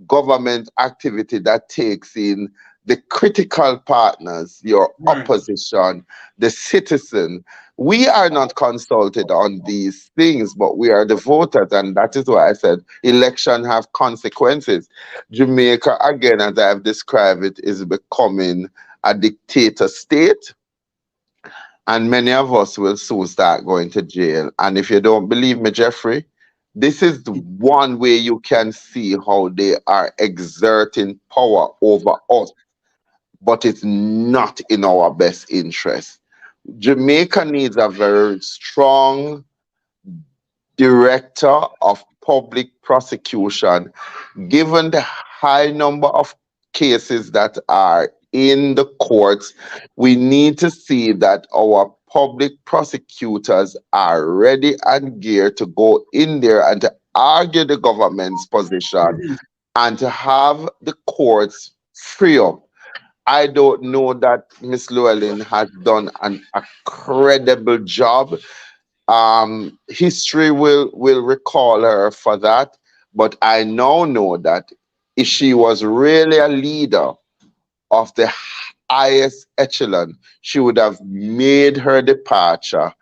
[SPEAKER 2] government activity that takes in the critical partners, your
[SPEAKER 1] Right.
[SPEAKER 2] opposition, the citizen. We are not consulted on these things, but we are the voters, and that is why I said election have consequences. Jamaica, again, as I have described it, is becoming a dictator state, and many of us will soon start going to jail. And if you don't believe me, Jeffrey, this is the one way you can see how they are exerting power over us, but it's not in our best interest. Jamaica needs a very strong director of public prosecution, given the high number of cases that are in the courts. We need to see that our public prosecutors are ready and geared to go in there and to argue the government's position
[SPEAKER 1] Mhm.
[SPEAKER 2] and to have the courts free up. I don't know that Miss Llewellyn has done a credible job. History will recall her for that, but I now know that if she was really a leader of the highest echelon, she would have made her departure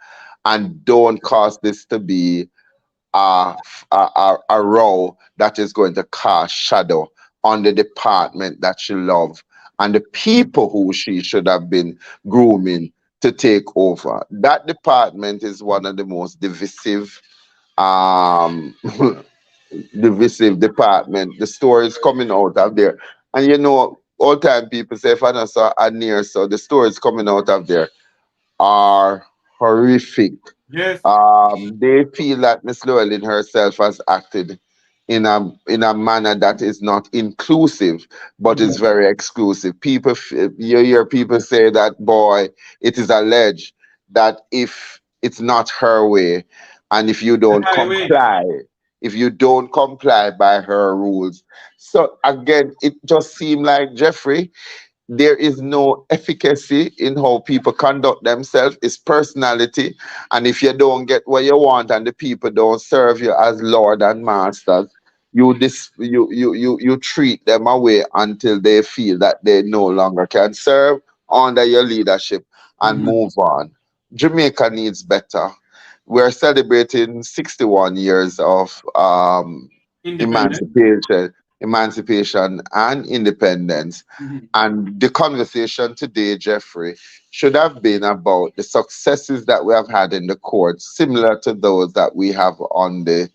[SPEAKER 2] and don't cause this to be a row that is going to cast shadow on the department that she loved and the people who she should have been grooming to take over. That department is one of the most divisive, um, divisive department. The stories coming out of there, and you know, all time people say, "If I don't saw a near," so the stories coming out of there are horrific.
[SPEAKER 1] Yes.
[SPEAKER 2] They feel that Miss Llewellyn herself has acted in a manner that is not inclusive, but is very exclusive. You hear people say that, boy, it is alleged that if it's not her way, and
[SPEAKER 1] The highway.
[SPEAKER 2] if you don't comply by her rules. So again, it just seemed like Jeffrey, there is no efficacy in how people conduct themselves. It's personality. And if you don't get what you want and the people don't serve you as Lord and Masters, you treat them away until they feel that they no longer can serve under your leadership and
[SPEAKER 1] Mhm.
[SPEAKER 2] move on. Jamaica needs better. We're celebrating 61 years of
[SPEAKER 1] Independent.
[SPEAKER 2] emancipation, emancipation and independence.
[SPEAKER 1] Mhm.
[SPEAKER 2] And the conversation today, Jeffrey, should have been about the successes that we have had in the courts, similar to those that we have on the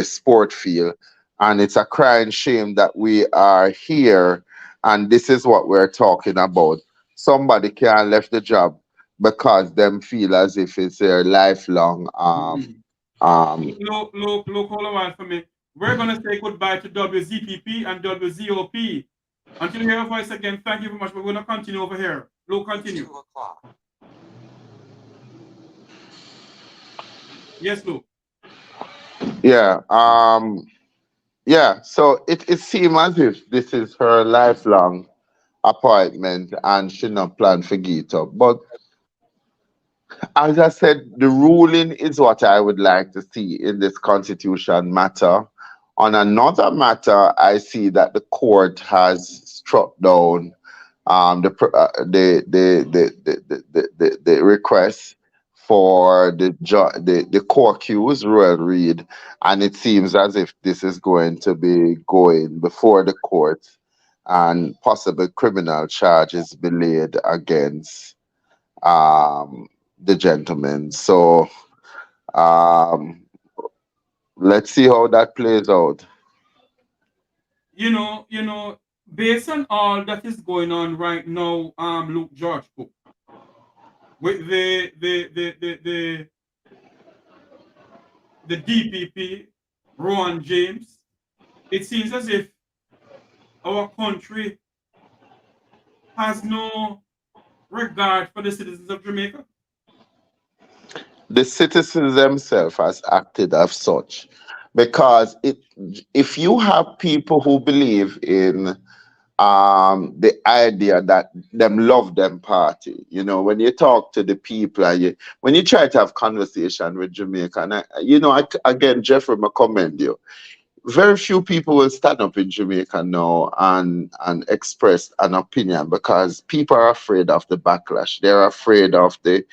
[SPEAKER 2] sport field. And it's a crying shame that we are here and this is what we're talking about. Somebody can't left the job because them feel as if it's their lifelong
[SPEAKER 1] Mhm.
[SPEAKER 2] um
[SPEAKER 1] Look, hold on for me. We're gonna say goodbye to WZPP and WZOP. Until you hear your voice again, thank you very much. We're gonna continue over here. Luke, continue. Yes, Luke.
[SPEAKER 2] yeah. Yeah, so it seems as if this is her lifelong appointment and she not plan for get up. But as I said, the ruling is what I would like to see in this constitution matter. On another matter, I see that the court has struck down the request for the co-accused Royal Reed, and it seems as if this is going to be going before the court, and possible criminal charges be laid against um, the gentleman. So um, let's see how that plays out.
[SPEAKER 1] Based on all that is going on right now, Luke George Cook, with the DPP, Rowan James, it seems as if our country has no regard for the citizens of Jamaica.
[SPEAKER 2] The citizens themselves has acted as such because if you have people who believe in the idea that them love them party, when you talk to the people and when you try to have conversation with Jamaica, and again, Jeffrey, I commend you. Very few people will stand up in Jamaica now and express an opinion because people are afraid of the backlash. They're afraid of the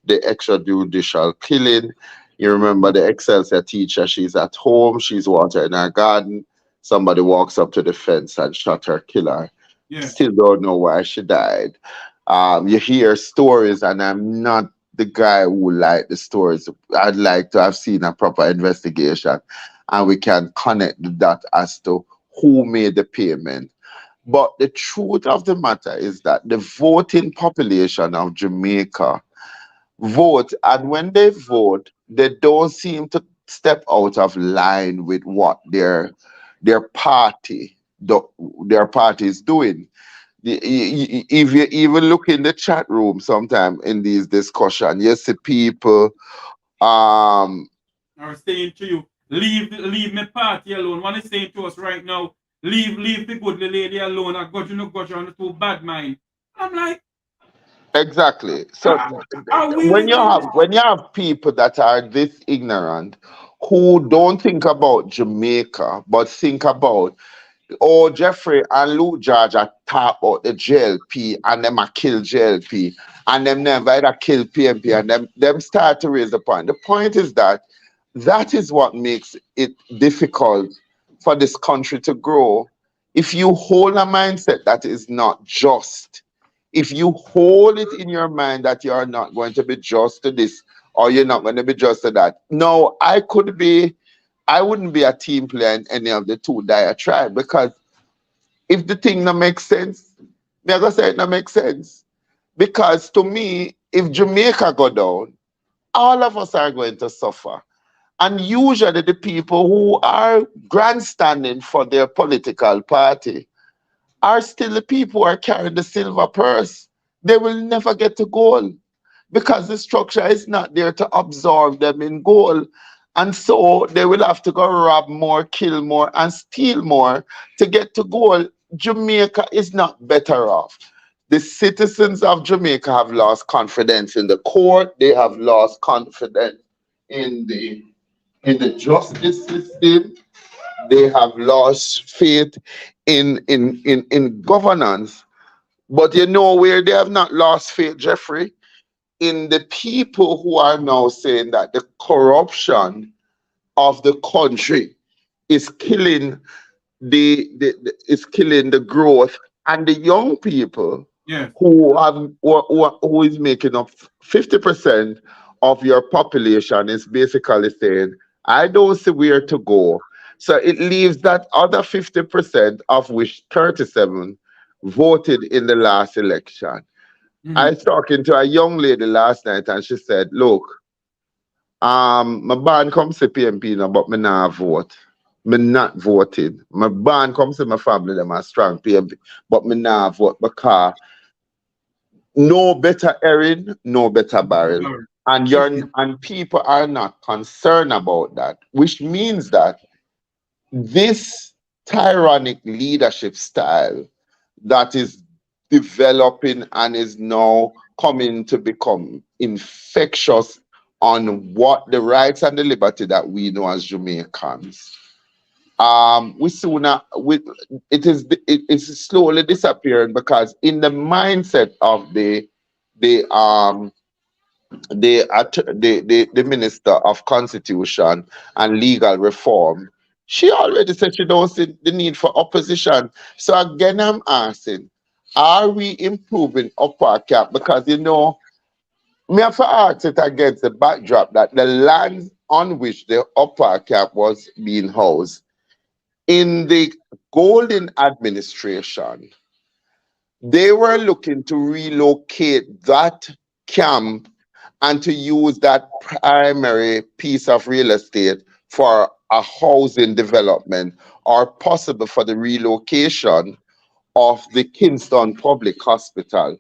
[SPEAKER 2] extrajudicial killing. You remember the Excelsior teacher, she's at home, she's watering her garden. Somebody walks up to the fence and shot her, kill her.
[SPEAKER 1] Yeah.
[SPEAKER 2] Still don't know why she died. You hear stories, and I'm not the guy who like the stories. I'd like to have seen a proper investigation and we can connect the dot as to who made the payment. But the truth of the matter is that the voting population of Jamaica vote, and when they vote, they don't seem to step out of line with what their party their party is doing. If you even look in the chat room sometime in these discussions, you see people um
[SPEAKER 1] Are saying to you, leave my party alone. What is saying to us right now, leave the good lady alone. I got you no got you on the too bad mind. I'm like,
[SPEAKER 2] exactly. So
[SPEAKER 1] are we
[SPEAKER 2] when you
[SPEAKER 1] living?
[SPEAKER 2] have people that are this ignorant, who don't think about Jamaica but think about, oh, Jeffrey and Luke George are talk about the JLP and them a kill JLP and them never either kill PMP, and them start to raise the point. The point is that that is what makes it difficult for this country to grow. If you hold a mindset that is not just, if you hold it in your mind that you are not going to be just to this or you're not going to be just to that. No, I wouldn't be a team player in any of the two diatribe, because if the thing not make sense, me I gonna say it not make sense. Because to me, if Jamaica go down, all of us are going to suffer. And usually the people who are grandstanding for their political party are still the people who are carrying the silver purse. They will never get to goal. because the structure is not there to absorb them in goal. And so they will have to go rob more, kill more, and steal more to get to goal. Jamaica is not better off. The citizens of Jamaica have lost confidence in the court. They have lost confidence in the justice system. They have lost faith in governance. But you know where they have not lost faith, Jeffrey? In the people who are now saying that the corruption of the country is killing is killing the growth, and the young people
[SPEAKER 1] Yes.
[SPEAKER 2] who is making up 50% of your population is basically saying, I don't see where to go. So it leaves that other 50%, of which 37 voted in the last election. I
[SPEAKER 1] Mhm.
[SPEAKER 2] was talking to a young lady last night and she said, look, my band come to PMP now, but me not vote. Me not voted. My band come to my family, them are strong PMP, but me not vote because no better erin, no better barrel.
[SPEAKER 1] Sorry.
[SPEAKER 2] And people are not concerned about that, which means that this tyrannic leadership style that is developing and is now coming to become infectious on what the rights and the liberty that we know as Jamaicans. We soon it is slowly disappearing because in the mindset of the the minister of constitution and legal reform, she already said she don't see the need for opposition. So again, I'm asking, are we improving upper cap? Because me have to ask it against the backdrop that the lands on which the upper cap was being housed in the golden administration, they were looking to relocate that camp and to use that primary piece of real estate for a housing development, or possible for the relocation of the Kingston Public Hospital.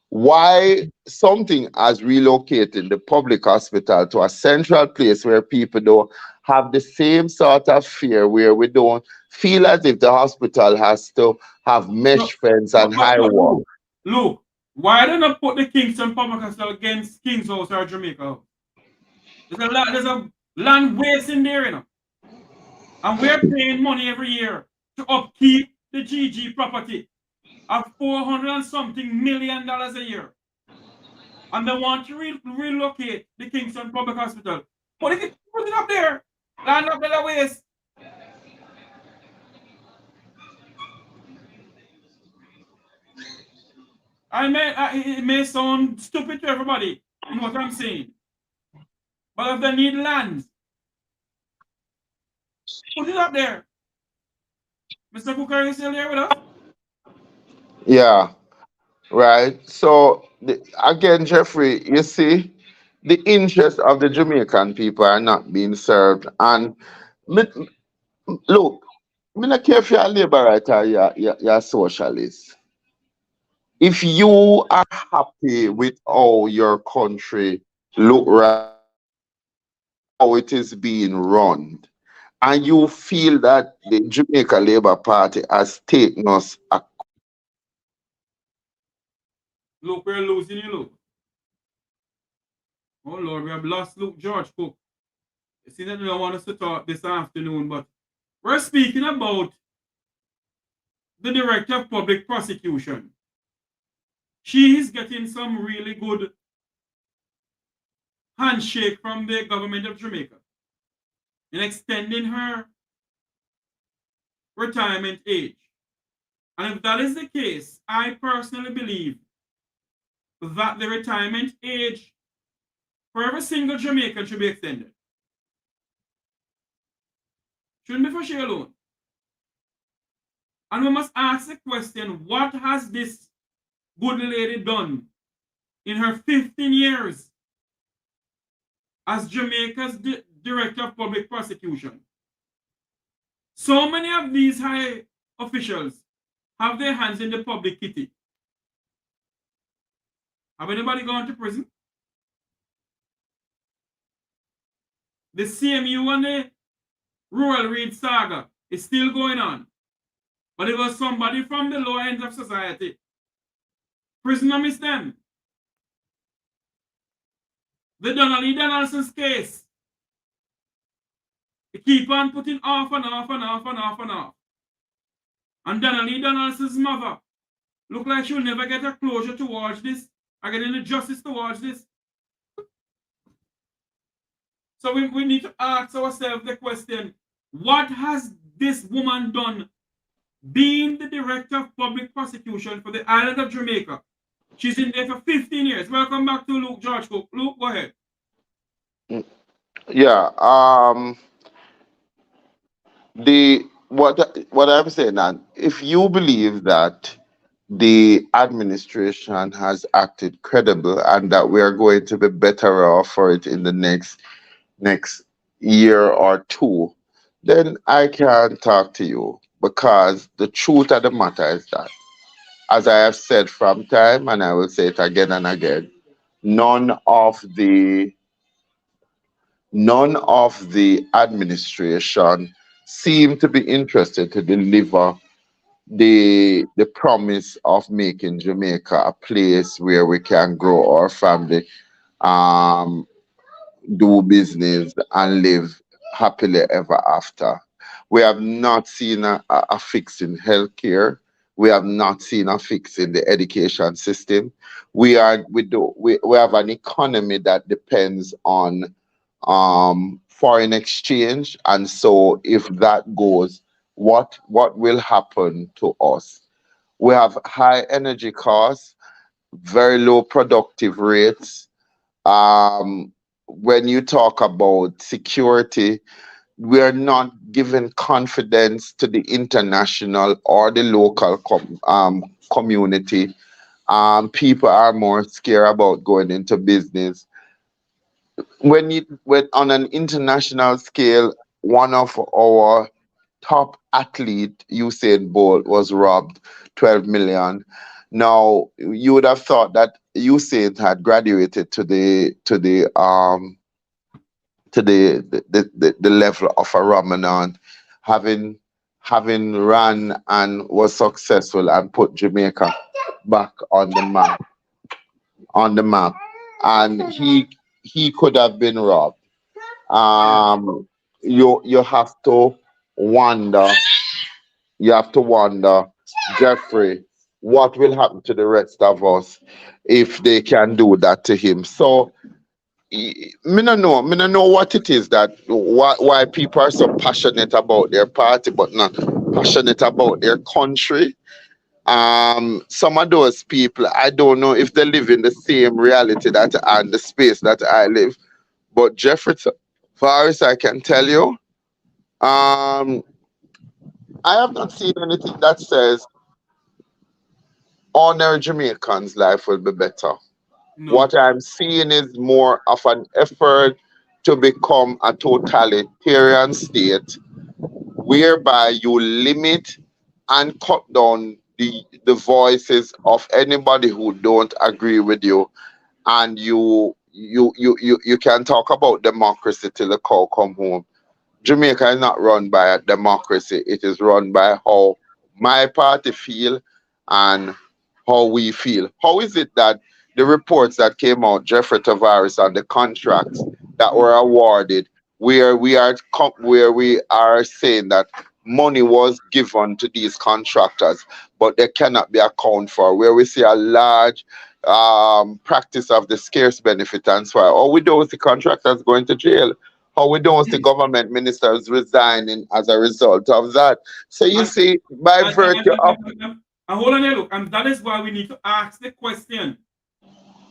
[SPEAKER 2] Why something as relocating the public hospital to a central place where people don't have the same sort of fear, where we don't feel as if the hospital has to have
[SPEAKER 1] No,
[SPEAKER 2] mesh fence and high
[SPEAKER 1] but
[SPEAKER 2] wall.
[SPEAKER 1] Luke, why don't I put the Kingston Public Hospital against King's House or Jamaica House? There's a land waste in there, and we're paying money every year to upkeep the GG property of 400 and something $1 million a year. And they want to relocate the Kingston Public Hospital. But if you put it up there, land up the waste. It may sound stupid to everybody, you know what I'm saying. But if they need land, put it up there. Mr. Cooker, are you still there with us?
[SPEAKER 2] Yeah, right. So again, Jeffrey, you see, the interests of the Jamaican people are not being served. And me, look, me not care if you're a labor right or you're a socialist. If you are happy with how your country look right, how it is being run, and you feel that the Jamaica Labour Party has taken us a
[SPEAKER 1] Luke, we're losing you, Luke. Oh Lord, we have lost Luke George Cook. You see that you don't want us to talk this afternoon, but we're speaking about the Director of Public Prosecution. She is getting some really good handshake from the government of Jamaica in extending her retirement age. And if that is the case, I personally believe that the retirement age for every single Jamaican should be extended. Shouldn't be for she alone. And we must ask the question, what has this good lady done in her 15 years as Jamaica's Director of Public Prosecution? So many of these high officials have their hands in the public kitty. Have anybody gone to prison? The CMU and the rural read saga is still going on. But it was somebody from the lower end of society. Prisoner miss them. The Donnelly Donaldson's case. They keep on putting off and off and off and off and off. And Donnelly Donaldson's mother look like she'll never get a closure towards this, or get any justice towards this. So we need to ask ourselves the question, what has this woman done being the director of public prosecution for the island of Jamaica? She's in there for 15 years. Welcome back to Luke George Cook. Luke, go ahead.
[SPEAKER 2] Yeah. What I'm saying now, if you believe that the administration has acted credible and that we are going to be better off for it in the next year or two, then I can talk to you, because the truth of the matter is that, as I have said from time, and I will say it again and again, none of the administration seem to be interested to deliver the promise of making Jamaica a place where we can grow our family, um, do business, and live happily ever after. We have not seen a fix in healthcare. We have not seen a fix in the education system. We have an economy that depends on foreign exchange, and so if that goes, what will happen to us? We have high energy costs, very low productive rates. When you talk about security, we are not giving confidence to the international or the local community. People are more scared about going into business. When on an international scale, one of our top athlete, Usain Bolt, was robbed 12 million. Now you would have thought that Usain had graduated to the level of a Ramadan, having run and was successful and put Jamaica back on the map, and he could have been robbed. You have to wonder, Jeffrey, what will happen to the rest of us if they can do that to him. So me no know what it is that why people are so passionate about their party but not passionate about their country. Some of those people, I don't know if they live in the same reality that and the space that I live. But Jeffrey, far as I can tell you, um, I have not seen anything that says ordinary Jamaicans' life will be better.
[SPEAKER 1] No.
[SPEAKER 2] What I'm seeing is more of an effort to become a totalitarian state whereby you limit and cut down the voices of anybody who don't agree with you, and you can talk about democracy till the cow come home. Jamaica is not run by a democracy. It is run by how my party feel and how we feel. How is it that the reports that came out, Jeffrey Tavares, and the contracts that were awarded, where we are saying that money was given to these contractors, but they cannot be accounted for, where we see a large practice of the scarce benefit transfer, or we don't see contractors going to jail, how we don't see government ministers resigning as a result of that. So you
[SPEAKER 1] And,
[SPEAKER 2] see, by
[SPEAKER 1] and,
[SPEAKER 2] virtue of
[SPEAKER 1] and hold on here, look, and that is why we need to ask the question,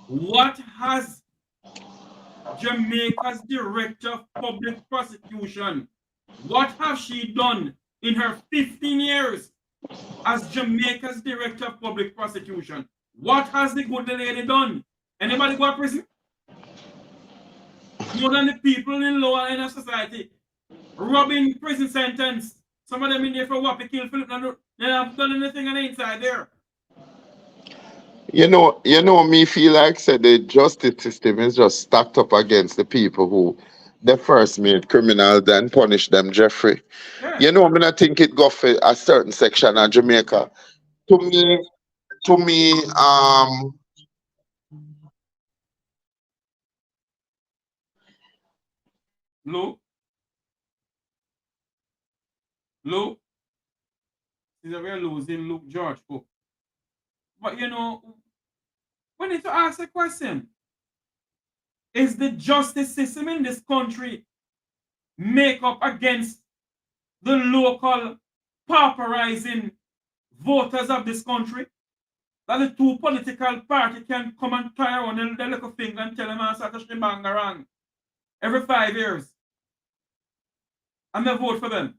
[SPEAKER 1] what has Jamaica's Director of Public Prosecution, what has she done in her 15 years as Jamaica's Director of Public Prosecution? What has the good lady done? Anybody go to prison? More than the people in lower end of society. Robbing prison sentence. Some of them in there for what? They kill Philip. They have done anything on the inside there.
[SPEAKER 2] me feel like said the justice system is just stacked up against the people who they first made criminal, then punish them, Jeffrey.
[SPEAKER 1] Yeah.
[SPEAKER 2] You know, I mean, I think it go for a certain section of Jamaica. To me, to me,
[SPEAKER 1] Luke, Luke, is a we're losing Luke George Cook. But you know, we need to ask a question. Is the justice system in this country make up against the local pauperizing voters of this country? That the two political parties can come and tie around their little finger and tell them to touch the bangarang every 5 years. And they vote for them.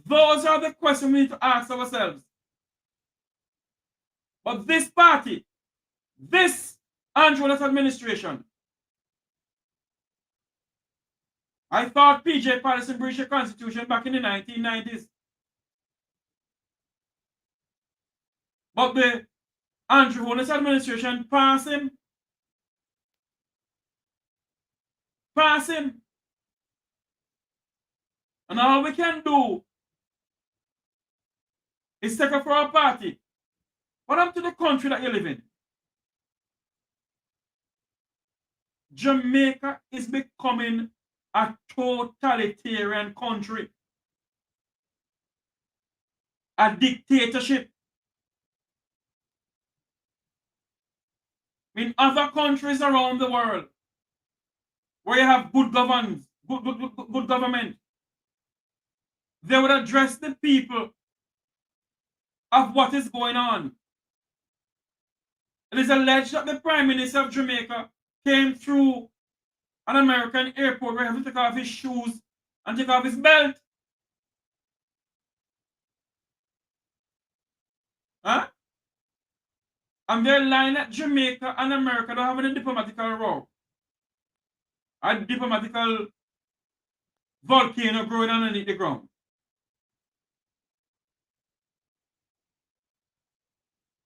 [SPEAKER 1] Those are the questions we need to ask ourselves. But this party, this Andrew administration, I thought PJ Patterson breached the Constitution back in the 1990s. But the Andrew Holness administration passed him. Pass him. And all we can do is take up for our party. What happened to the country that you live in? Jamaica is becoming a totalitarian country. A dictatorship. In other countries around the world, where you have good governance, good government, they would address the people of what is going on. It is alleged that the Prime Minister of Jamaica came through an American airport where he had to take off his shoes and take off his belt. Huh? And they're lying that Jamaica and America don't have any diplomatical row. A diplomatical volcano growing underneath the ground.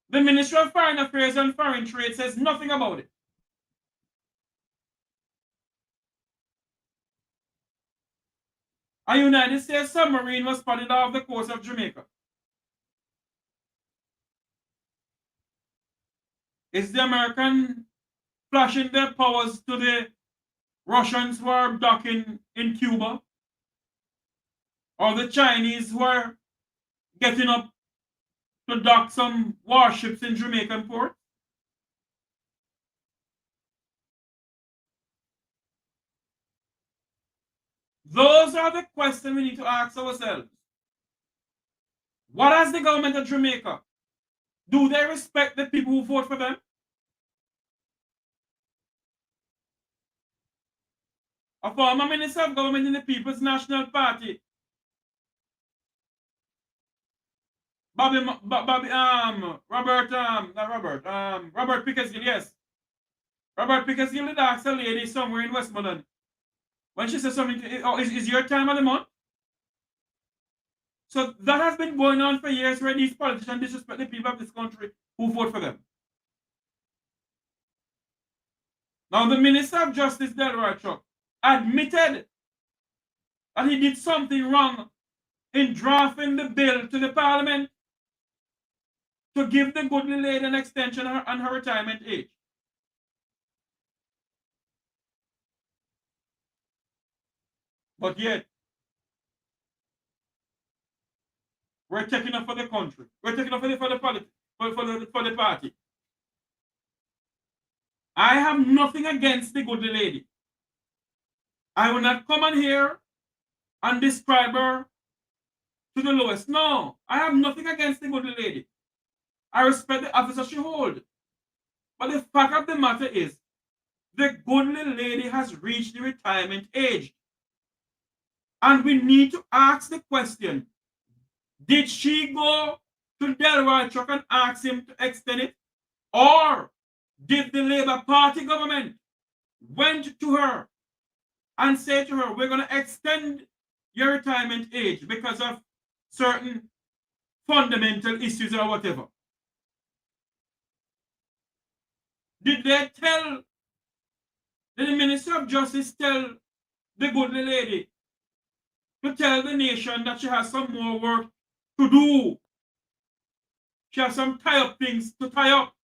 [SPEAKER 1] The Ministry of Foreign Affairs and Foreign Trade says nothing about it. A United States submarine was spotted off the coast of Jamaica. Is the American flashing their powers to the Russians who are docking in Cuba? Or the Chinese who are getting up to dock some warships in Jamaican port? Those are the questions we need to ask ourselves. What has the government of Jamaica? Do they respect the people who vote for them? A former minister of government in the People's National Party, Robert Pickersgill, yes. Robert Pickersgill did ask a lady somewhere in Westmoreland when she said something, is your time of the month? So that has been going on for years where these politicians disrespect the people of this country who vote for them. Now the Minister of Justice, Delroy Chuck, admitted that he did something wrong in drafting the bill to the Parliament to give the good lady an extension on her retirement age. But yet, we're taking up for the country. We're taking up for the party. I have nothing against the good lady. I will not come on here and describe her to the lowest. No, I have nothing against the good lady. I respect the office she holds. But the fact of the matter is, the good lady has reached the retirement age. And we need to ask the question, did she go to Delroy Chuck and ask him to extend it? Or did the Labour Party government went to her and said to her, we're going to extend your retirement age because of certain fundamental issues or whatever? Did they tell, did the Minister of Justice tell the goodly lady, to tell the nation that she has some more work to do. She has some tie-up things to tie up.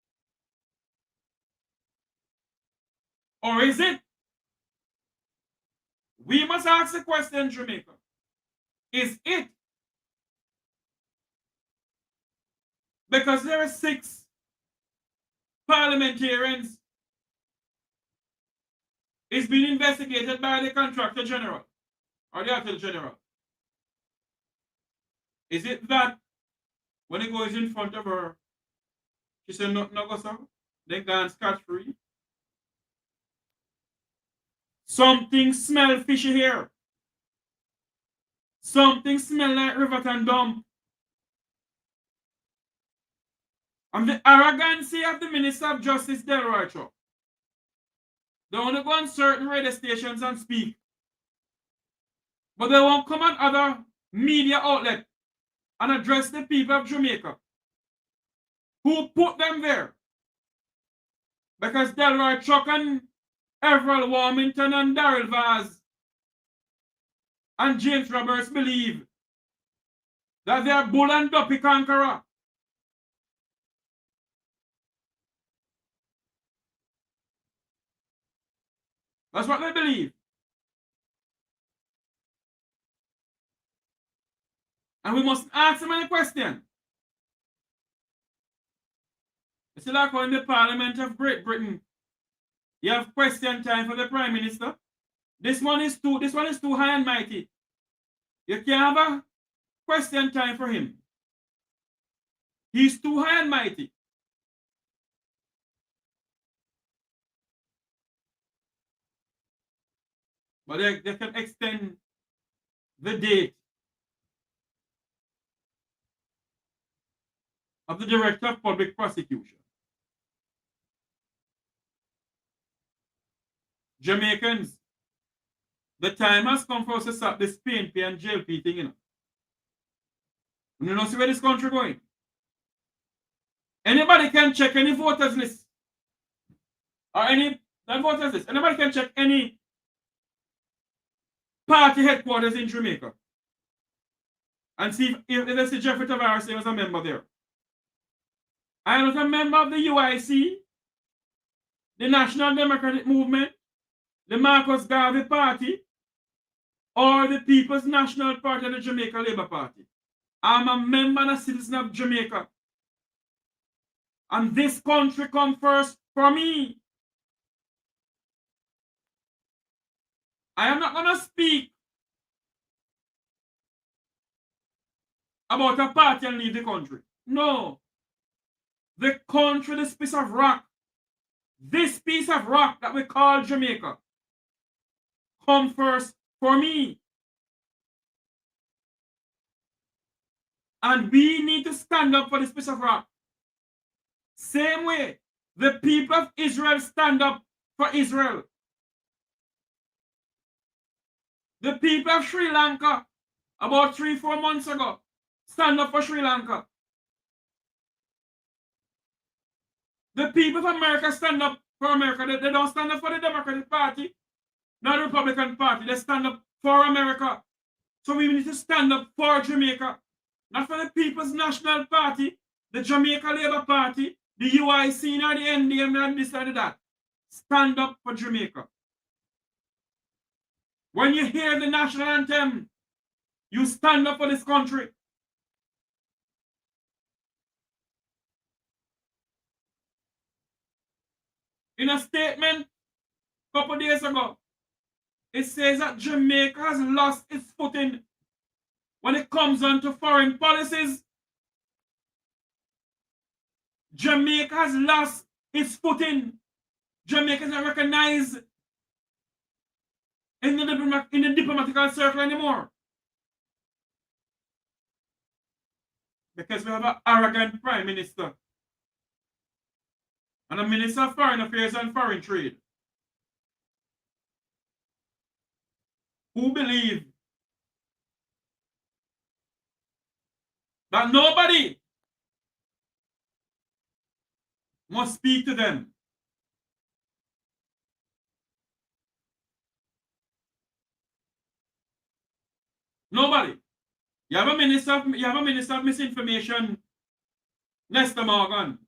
[SPEAKER 1] Or is it? We must ask the question, Jamaica. Is it? Because there are 6 parliamentarians is being investigated by the contractor general or the attorney general. Is it that when it goes in front of her, she said nothing no go sir, then gone scot-free? Something smell fishy here. Something smell like Riverton dump. And the arrogancy of the Minister of Justice, Delroy Chuck. They want to go on certain radio stations and speak. But they won't come on other media outlets and address the people of Jamaica who put them there. Because Delroy Chuck and Everett Warmington and Darrell Vaz and James Roberts believe that they are bull and duppy conqueror. That's what they believe. And we must ask them any question. It's like in the Parliament of Great Britain, you have question time for the Prime Minister. This one is too high and mighty. You can't have a question time for him. He's too high and mighty. But they can extend the date of the Director of Public Prosecution. Jamaicans, the time has come for us to stop this PNP and JLP thing, you know. You don't see where this country going. Anybody can check any voters list. Or any voters list. Anybody can check any party headquarters in Jamaica. And see if they see Jeffrey Tavares was a member there. I am not a member of the UIC, the National Democratic Movement, the Marcus Garvey Party, or the People's National Party of the Jamaica Labour Party. I'm a member and a citizen of Jamaica. And this country comes first for me. I am not going to speak about a party and leave the country. No. The country, this piece of rock that we call Jamaica, come first for me. And we need to stand up for this piece of rock. Same way the people of Israel stand up for Israel. The people of Sri Lanka, about 3-4 months ago, stand up for Sri Lanka. The people of America stand up for America. They don't stand up for the Democratic Party, not the Republican Party. They stand up for America. So we need to stand up for Jamaica. Not for the People's National Party, the Jamaica Labour Party, the UIC, or the NDM, and this and that. Stand up for Jamaica. When you hear the national anthem, you stand up for this country. In a statement a couple days ago, it says that Jamaica has lost its footing when it comes on to foreign policies. Jamaica has lost its footing. Jamaica is not recognized in the diplomatic circle anymore. Because we have an arrogant Prime Minister and a Minister of Foreign Affairs and Foreign Trade who believe that nobody must speak to them. Nobody. You have a minister of misinformation, Lester Morgan,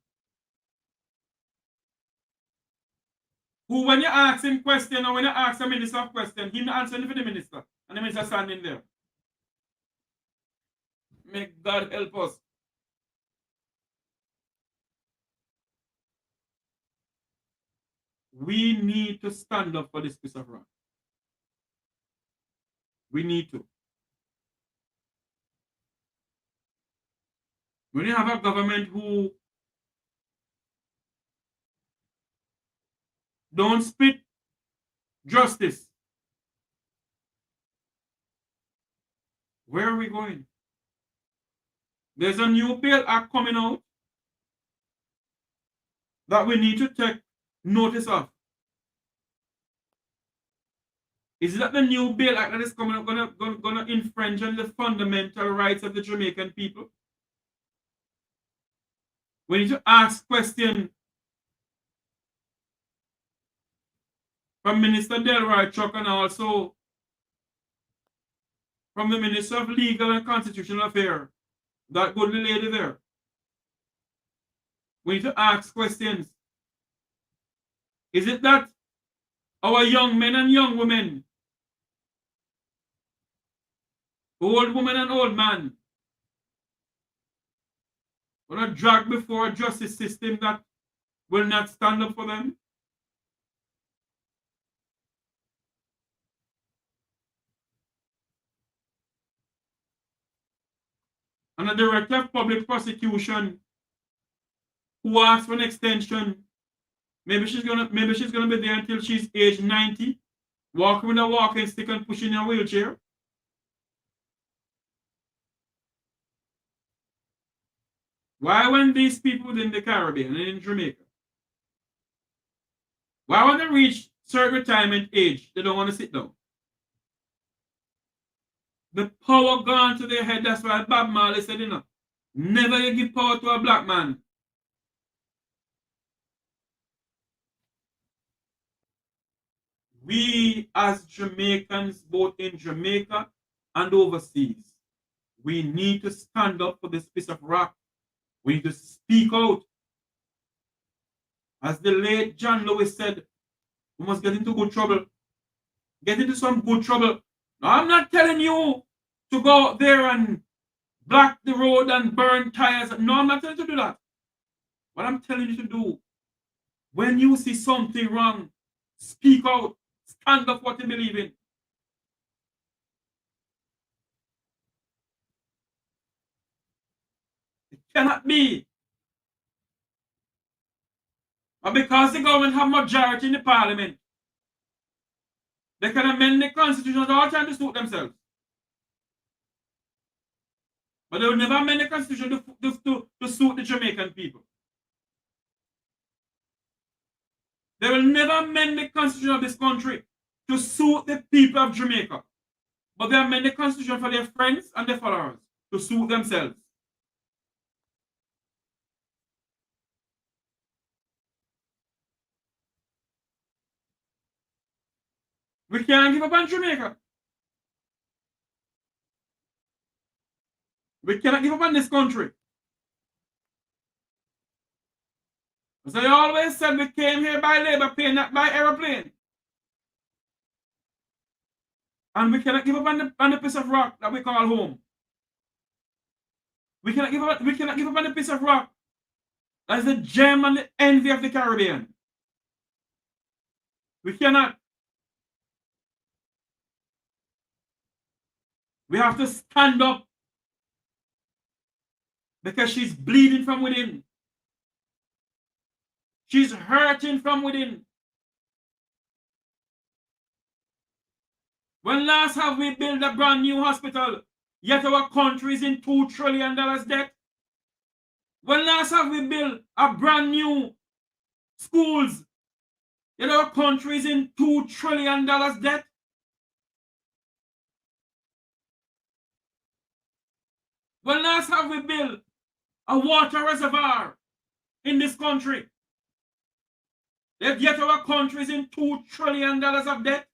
[SPEAKER 1] who when you ask him question or when you ask a minister of question, he not answering for the minister. And the minister standing there. May God help us. We need to stand up for this piece of rock. We need to. When you have a government who don't spit justice, where are we going? There's a new bail act coming out that we need to take notice of. Is that the new bail act that is coming up gonna infringe on the fundamental rights of the Jamaican people? We need to ask questions from Minister Delroy Chuck and also from the Minister of Legal and Constitutional Affairs, that good lady there. We need to ask questions. Is it that our young men and young women, old woman and old man, gonna drag before a justice system that will not stand up for them? And a director of public prosecution who asked for an extension, maybe she's gonna be there until she's age 90, walking with a walking stick and pushing a wheelchair. Why when these people in the Caribbean and in Jamaica, why when they reach certain retirement age, they don't want to sit down? The power gone to their head. That's why Bob Marley said, never you give power to a black man. We as Jamaicans, both in Jamaica and overseas, we need to stand up for this piece of rock. We need to speak out. As the late John Lewis said, we must get into good trouble. Get into some good trouble. Now, I'm not telling you to go out there and block the road and burn tires. No, I'm not telling you to do that. What I'm telling you to do, when you see something wrong, speak out. Stand up for what you believe in. It cannot be. But because the government have majority in the parliament, they can amend the constitution at all time to suit themselves. But they will never amend the constitution to suit the Jamaican people. They will never amend the constitution of this country to suit the people of Jamaica. But they amend the constitution for their friends and their followers to suit themselves. We can't give up on Jamaica. We cannot give up on this country. As I always said, we came here by labor plane, not by aeroplane. And we cannot give up on the piece of rock that we call home. We cannot give up on the piece of rock that is the gem and the envy of the Caribbean. We cannot. We have to stand up because she's bleeding from within. She's hurting from within. When last have we built a brand new hospital, yet our country is in $2 trillion debt? When last have we built a brand new schools, yet our country is in $2 trillion debt? When last have we built a water reservoir in this country, yet our country is in $2 trillion of debt?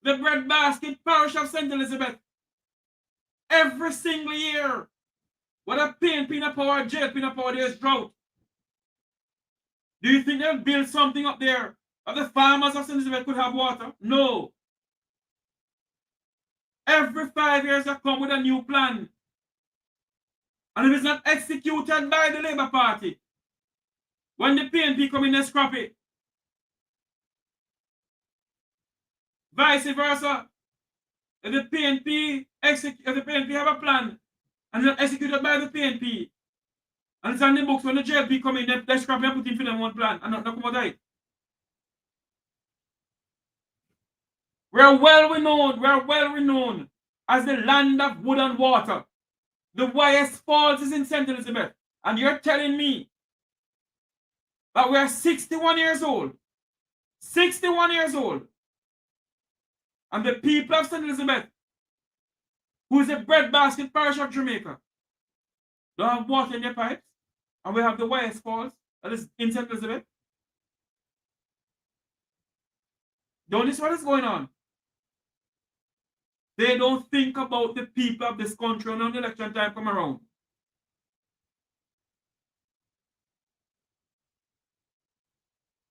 [SPEAKER 1] the breadbasket parish of St. Elizabeth, every single year, whether PNP in a power, JLP in a power, there's drought. Do you think they'll build something up there that the farmers of St. Elizabeth could have water? No. Every 5 years they come with a new plan. And if it's not executed by the Labour Party, when the PNP come in, they scrap it. Vice versa. If the PNP have a plan and it's not executed by the PNP, and it's on the books when the JLP come in, they scrap it and put in for them one plan and not come out of it. We are well renowned as the land of wood and water. The YS Falls is in St. Elizabeth. And you're telling me that we are 61 years old. 61 years old. And the people of St. Elizabeth, who is a breadbasket parish of Jamaica, don't have water in their pipes. And we have the YS Falls that is in St. Elizabeth. Don't you see what is going on? They don't think about the people of this country when election time come around.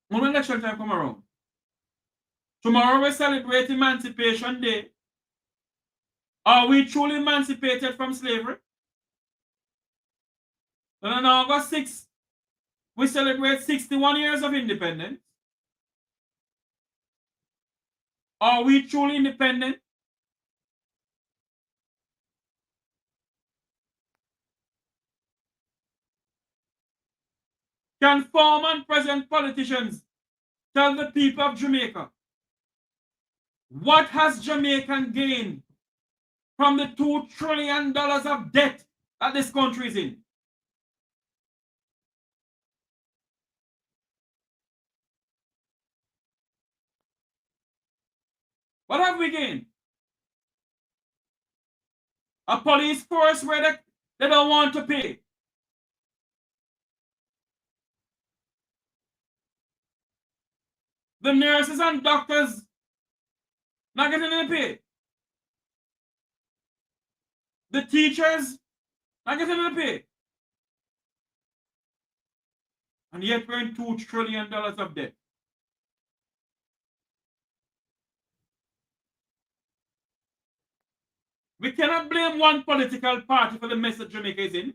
[SPEAKER 1] When election time come around. Tomorrow we celebrate Emancipation Day. Are we truly emancipated from slavery? And on August 6th, we celebrate 61 years of independence. Are we truly independent? Can former and present politicians tell the people of Jamaica what has Jamaica gained from the $2 trillion of debt that this country is in? What have we gained? A police force where they don't want to pay. The nurses and doctors not getting any pay. The teachers not getting any pay. And yet we're in $2 trillion of debt. We cannot blame one political party for the mess that Jamaica is in.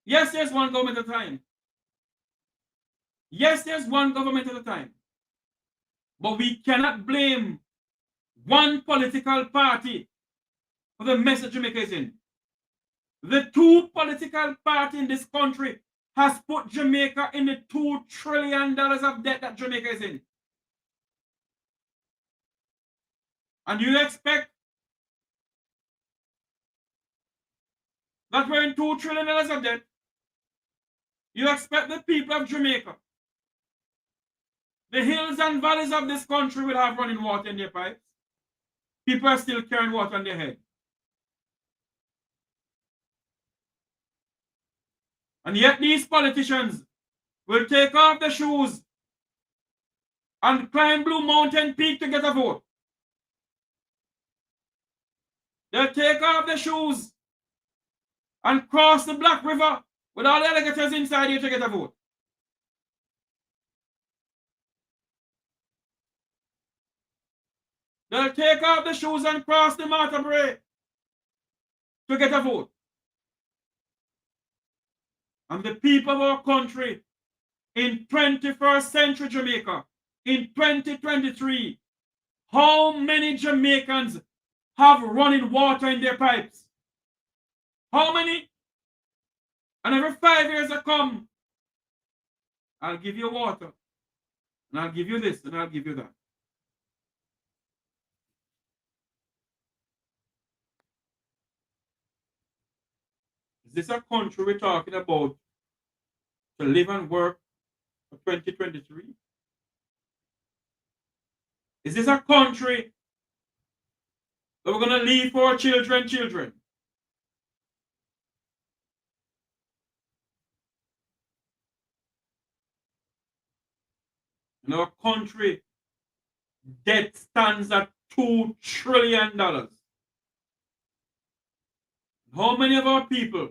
[SPEAKER 1] Yes, there's one government at a time. Yes, there's one government at a time. But we cannot blame one political party for the mess that Jamaica is in. The two political parties in this country has put Jamaica in the $2 trillion of debt that Jamaica is in. And you expect that we're in $2 trillion of debt? You expect the people of Jamaica, the hills and valleys of this country will have running water in their pipes? People are still carrying water on their head. And yet these politicians will take off their shoes and climb Blue Mountain Peak to get a vote. They'll take off their shoes and cross the Black River with all the alligators inside here to get a vote. They'll take off the shoes and cross the Martha Brae to get a vote. And the people of our country in 21st century Jamaica, in 2023, how many Jamaicans have running water in their pipes? How many? And every 5 years I come, I'll give you water, and I'll give you this, and I'll give you that. Is this a country we're talking about to live and work for 2023? Is this a country that we're going to leave for our children? In our country, debt stands at $2 trillion. How many of our people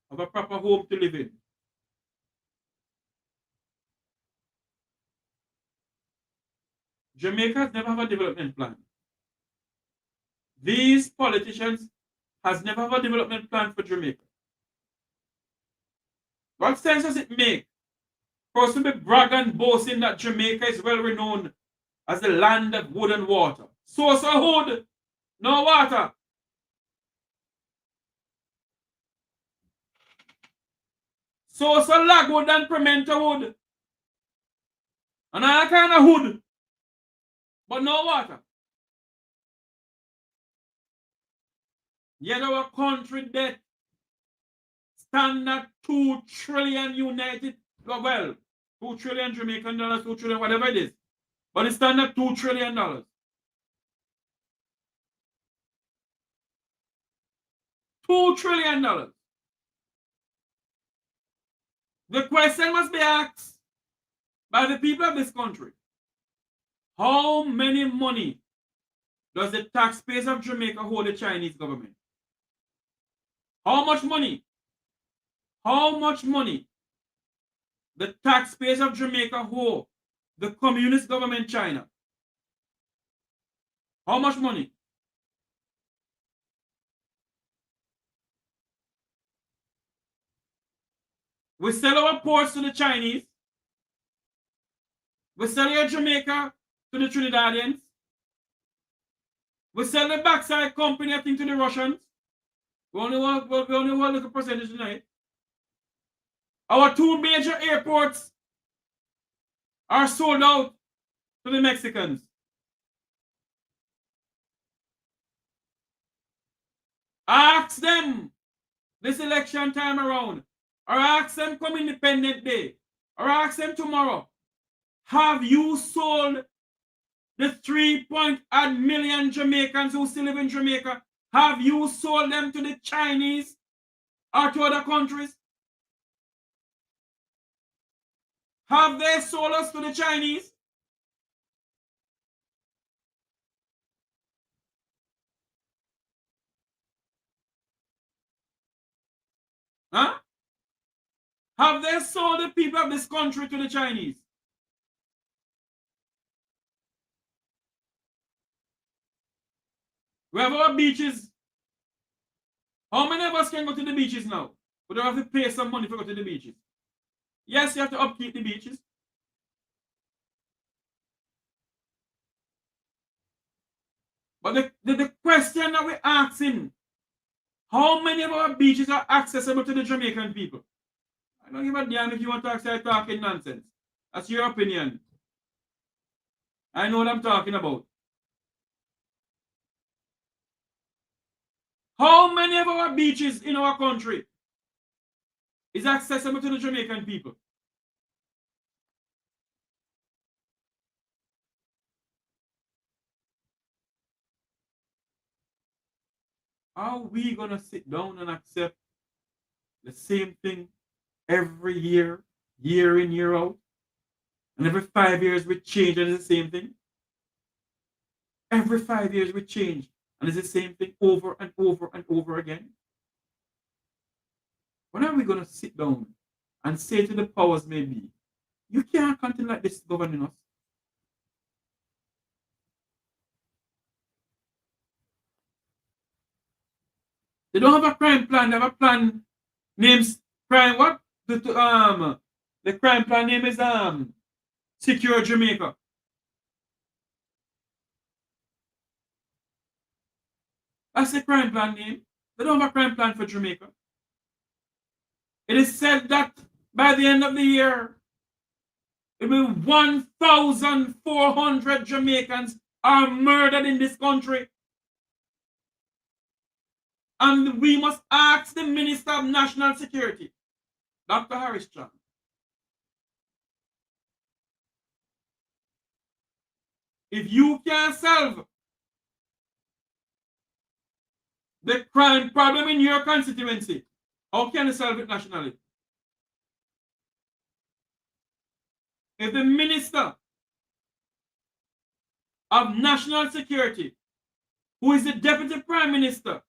[SPEAKER 1] have a proper home to live in? Jamaica has never had a development plan. These politicians has never had a development plan for Jamaica. What sense does it make for us to be brag and boasting that Jamaica is well renowned as the land of wood and water? Source of wood, no water. Source of logwood and pimento wood. And all kind of wood, but no water. Yet our country debt stand at 2 trillion United, well, 2 trillion Jamaican dollars, 2 trillion, whatever it is. But it stand at $2 trillion. $2 trillion. The question must be asked by the people of this country. How many money does the taxpayers of Jamaica owe the Chinese government? How much money? How much money the taxpayers of Jamaica owe the communist government China? How much money? We sell our ports to the Chinese. We sell our Jamaica to the Trinidadians. We sell the backside company, I think, to the Russians. We only want a little percentage tonight. Our 2 major airports are sold out to the Mexicans. Ask them this election time around, or ask them come Independent Day, or ask them tomorrow, have you sold the 3 million Jamaicans who still live in Jamaica? Have you sold them to the Chinese or to other countries? Have they sold us to the Chinese? Huh? Have they sold the people of this country to the Chinese? We have our beaches. How many of us can go to the beaches now? We don't have to pay some money to go to the beaches. Yes, you have to upkeep the beaches. But the question that we're asking, how many of our beaches are accessible to the Jamaican people? I don't give a damn if you want to start talking nonsense. That's your opinion. I know what I'm talking about. How many of our beaches in our country is accessible to the Jamaican people? Are we going to sit down and accept the same thing every year, year in, year out? And every 5 years we change and it's the same thing? Every 5 years we change and it's the same thing over and over and over again? When are we going to sit down and say to the powers may be, you can't continue like this governing us? They don't have a crime plan. They have a plan named crime what? The crime plan name is Secure Jamaica. That's the crime plan name. They don't have a crime plan for Jamaica. It is said that by the end of the year, it will be 1,400 Jamaicans are murdered in this country. And we must ask the Minister of National Security, Dr. Harris John, if you can solve the crime problem in your constituency, how can you solve it nationally? If the Minister of National Security, who is the Deputy Prime Minister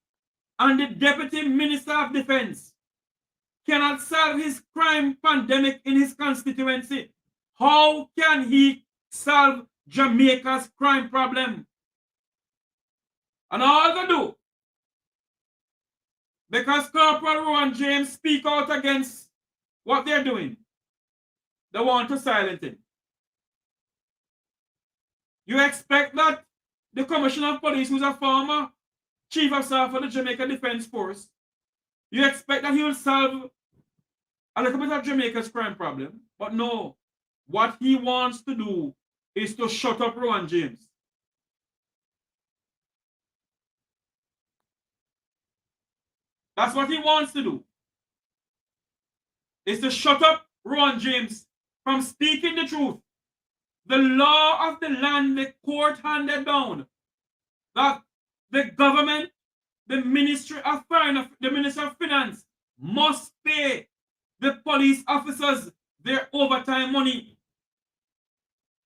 [SPEAKER 1] and the Deputy Minister of Defense, cannot solve his crime pandemic in his constituency, how can he solve Jamaica's crime problem? And all they do, because Corporal Rowan James speak out against what they're doing, they want to silence him. You expect that the Commissioner of Police, who's a former Chief of Staff for the Jamaica Defense Force, you expect that he will solve a little bit of Jamaica's crime problem? But no, what he wants to do is to shut up Rowan James. That's what he wants to do, is to shut up Rowan James from speaking the truth. The law of the land, the court handed down that the government, the Ministry of Finance, the Minister of Finance must pay the police officers their overtime money.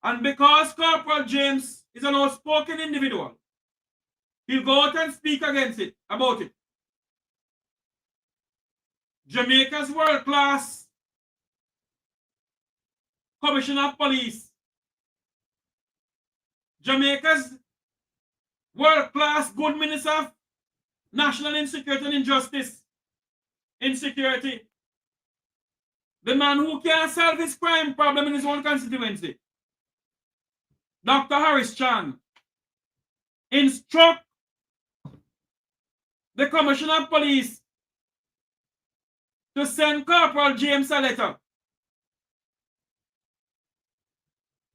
[SPEAKER 1] And because Corporal James is an outspoken individual, he'll go out and speak against it, about it. Jamaica's world-class Commissioner of Police, Jamaica's world-class good Minister of National Insecurity and Insecurity, the man who can't solve his crime problem in his own constituency, Dr. Harris Chan, instruct the Commissioner of Police to send Corporal James a letter.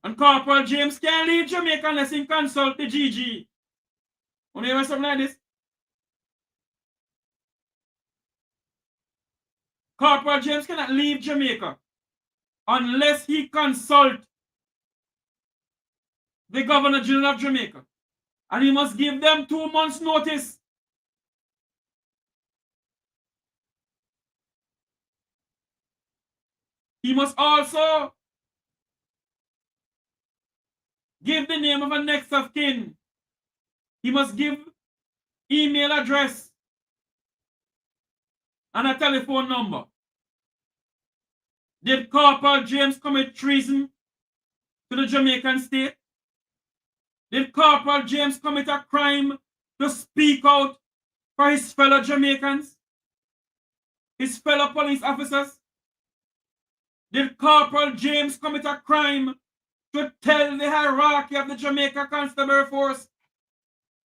[SPEAKER 1] And Corporal James can't leave Jamaica unless he consult the GG. Want to hear something like this? Corporal James cannot leave Jamaica unless he consult the Governor General of Jamaica. And he must give them 2 months' notice. He must also give the name of a next of kin. He must give email address and a telephone number. Did Corporal James commit treason to the Jamaican state? Did Corporal James commit a crime to speak out for his fellow Jamaicans? His fellow police officers? Did Corporal James commit a crime to tell the hierarchy of the Jamaica Constabulary Force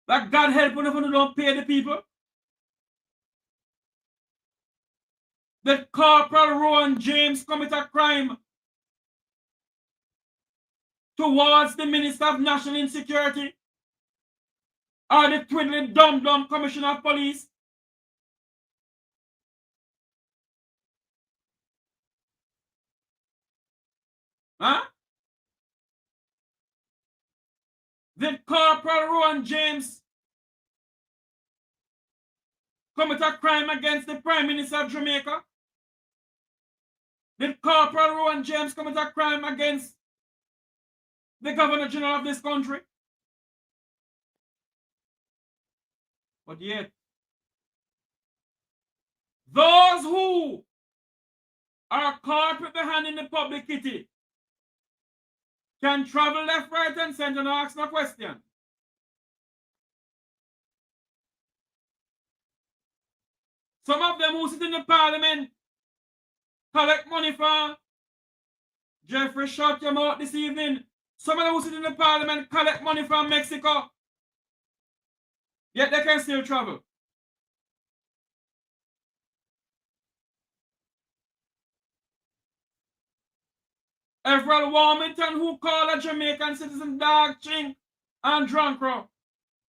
[SPEAKER 1] that God help them if they don't pay the people? Did Corporal Rowan James commit a crime towards the Minister of National Insecurity or the twiddly dum-dum Commissioner of Police? Huh? Did Corporal Rowan James commit a crime against the Prime Minister of Jamaica? Did Corporal Rowan James commit a crime against the Governor General of this country? But yet, those who are caught with the hand in the public kitty can travel left, right, and center and ask no question. Some of them who sit in the parliament collect money for Jeffrey shut your mouth this evening. Some of them who sit in the parliament collect money from Mexico. Yet they can still travel. Everett Warmington, who called a Jamaican citizen dog, chink, and drunk crow,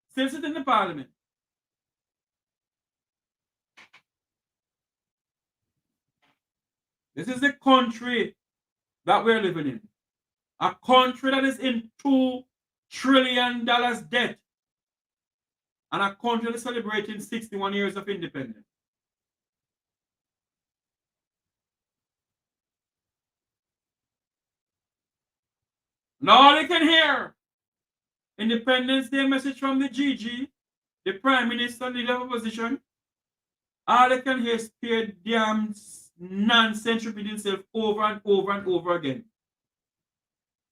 [SPEAKER 1] still sit in the parliament. This is the country that we're living in. A country that is in $2 trillion debt. And a country that is celebrating 61 years of independence. And all you can hear Independence Day message from the GG, the Prime Minister, leader of opposition. All they can hear is spear damn nonsense repeating itself over and over and over again.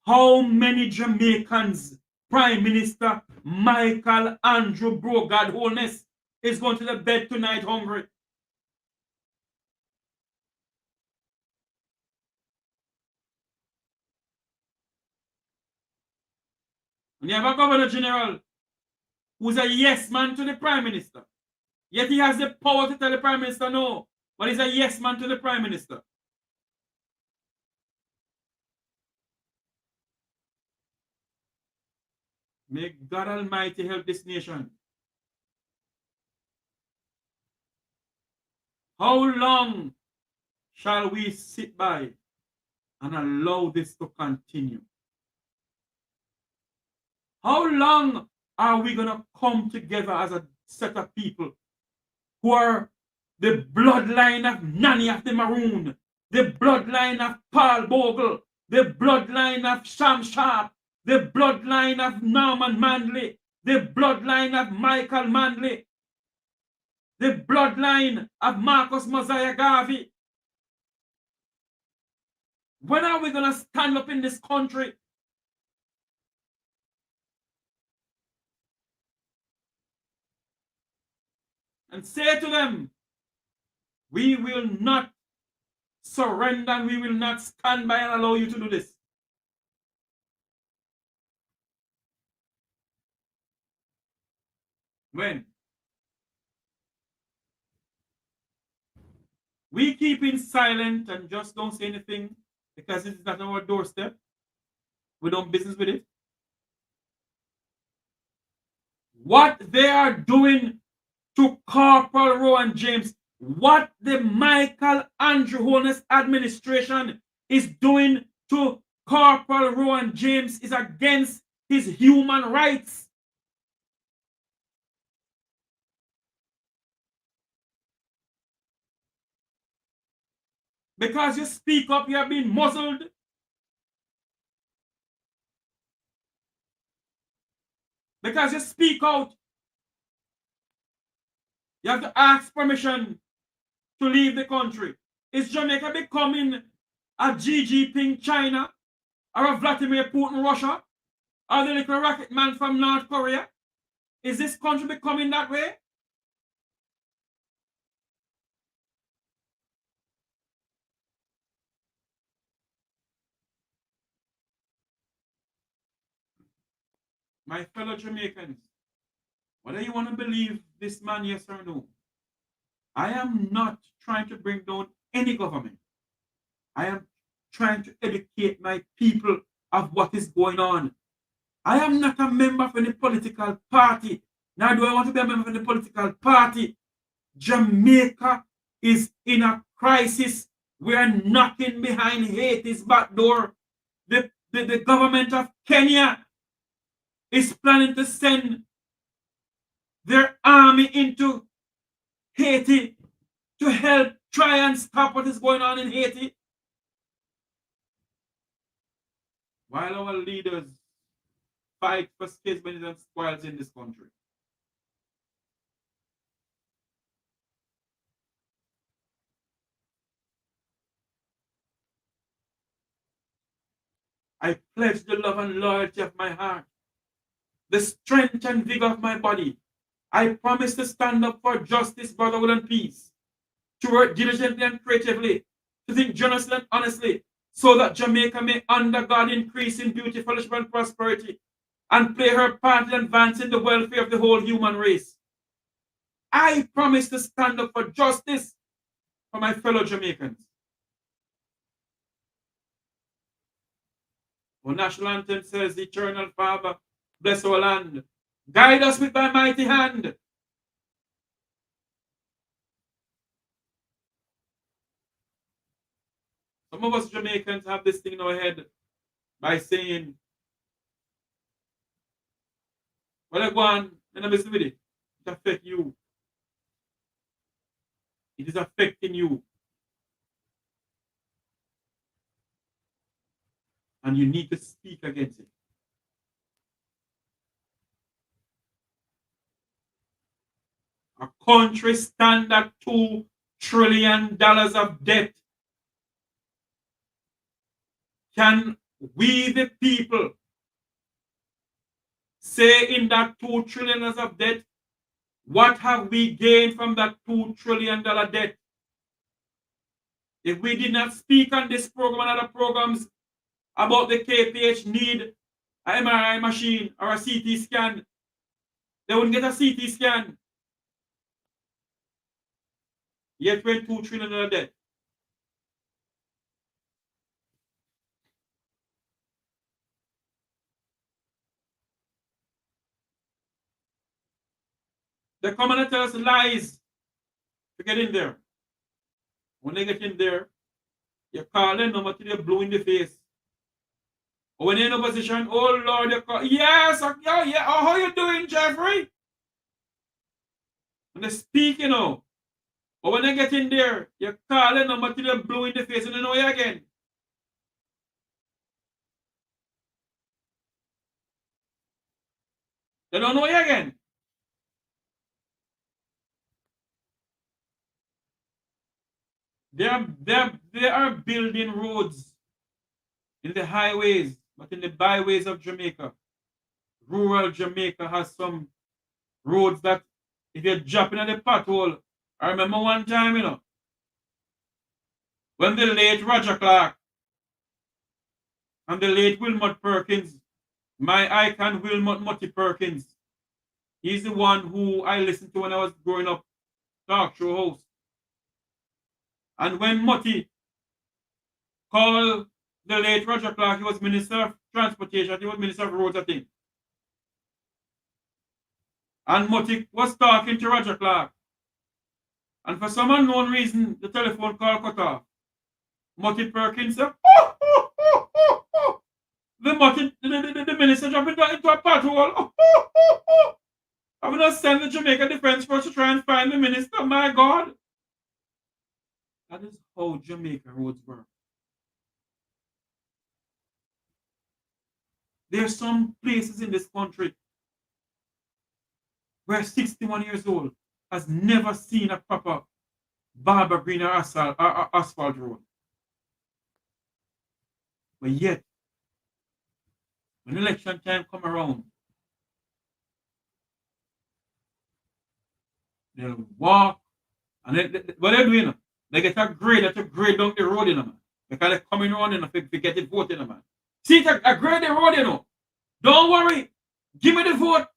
[SPEAKER 1] How many Jamaicans, Prime Minister Michael Andrew Bro, God wholeness, is going to the bed tonight hungry? And you have a Governor General who's a yes man to the Prime Minister. Yet he has the power to tell the Prime Minister no, but he's a yes man to the Prime Minister. May God Almighty help this nation. How long shall we sit by and allow this to continue? How long are we going to come together as a set of people who are the bloodline of Nanny of the Maroon, the bloodline of Paul Bogle, the bloodline of Sham Sharp, the bloodline of Norman Manley, the bloodline of Michael Manley, the bloodline of Marcus Mosiah Garvey? When are we going to stand up in this country and say to them, we will not surrender and we will not stand by and allow you to do this? When? We keep in silent and just don't say anything because it is not our doorstep. We don't business with it. What they are doing to Corporal Rowan James, what the Michael Andrew Holness administration is doing to Corporal Rowan James is against his human rights. Because you speak up, you are being muzzled. Because you speak out, you have to ask permission to leave the country. Is Jamaica becoming a Xi Jinping China or a Vladimir Putin Russia or the little rocket man from North Korea? Is this country becoming that way? My fellow Jamaicans, whether you want to believe this man, yes or no, I am not trying to bring down any government. I am trying to educate my people of what is going on. I am not a member of any political party. Now do I want to be a member of any political party. Jamaica is in a crisis. We are knocking behind Haiti's back door. The government of Kenya is planning to send their army into Haiti to help try and stop what is going on in Haiti. While our leaders fight for schisms and spoils in this country. I pledge the love and loyalty of my heart, the strength and vigor of my body. I promise to stand up for justice, brotherhood, and peace, to work diligently and creatively, to think generously and honestly, so that Jamaica may, under God, increase in beauty, fellowship, and prosperity, and play her part in advancing the welfare of the whole human race. I promise to stand up for justice for my fellow Jamaicans. Our national anthem says, Eternal Father, bless our land. Guide us with thy mighty hand. Some of us Jamaicans have this thing in our head by saying, well, I go on, and I'm listening with it. It affects you. It is affecting you. And you need to speak against it. A country stand at $2 trillion of debt. Can we, the people, say in that $2 trillion of debt, what have we gained from that $2 trillion debt? If we did not speak on this program and other programs about the KPH need an MRI machine or a CT scan, they wouldn't get a CT scan. Yet we're $2 trillion debt. They come and tell us lies to get in there. When they get in there, you call them number till they blow in the face. Or when they're in a position, oh Lord, you call, yes, yeah, oh, how you doing, Jeffrey? And they speak, you know. But when they get in there, you call them number till they blow in the face and they know you again. They don't know you again. They are building roads in the highways, but in the byways of Jamaica. Rural Jamaica has some roads that if you're dropping at the pothole, I remember one time, you know, when the late Roger Clark and the late Wilmot Perkins, my icon Wilmot Mutty Perkins, he's the one who I listened to when I was growing up, talk show host. And when Mutty called the late Roger Clark, he was Minister of Transportation, he was Minister of Roads, I think. And Mutty was talking to Roger Clark. And for some unknown reason, the telephone call cut off. Mutty Perkins said, the minister jumped into a pothole. I'm going to send the Jamaica Defense Force to try and find the minister. My God. That is how Jamaica roads work. There are some places in this country where 61 years old has never seen a proper Barbara Green or asphalt road. But yet, when election time come around, they'll walk and what they're doing, they get a grader to grade down the road, you know, man. Because they're coming around, you know, to get the vote, you know, man. See, I grade the road, you know. Don't worry. Give me the vote.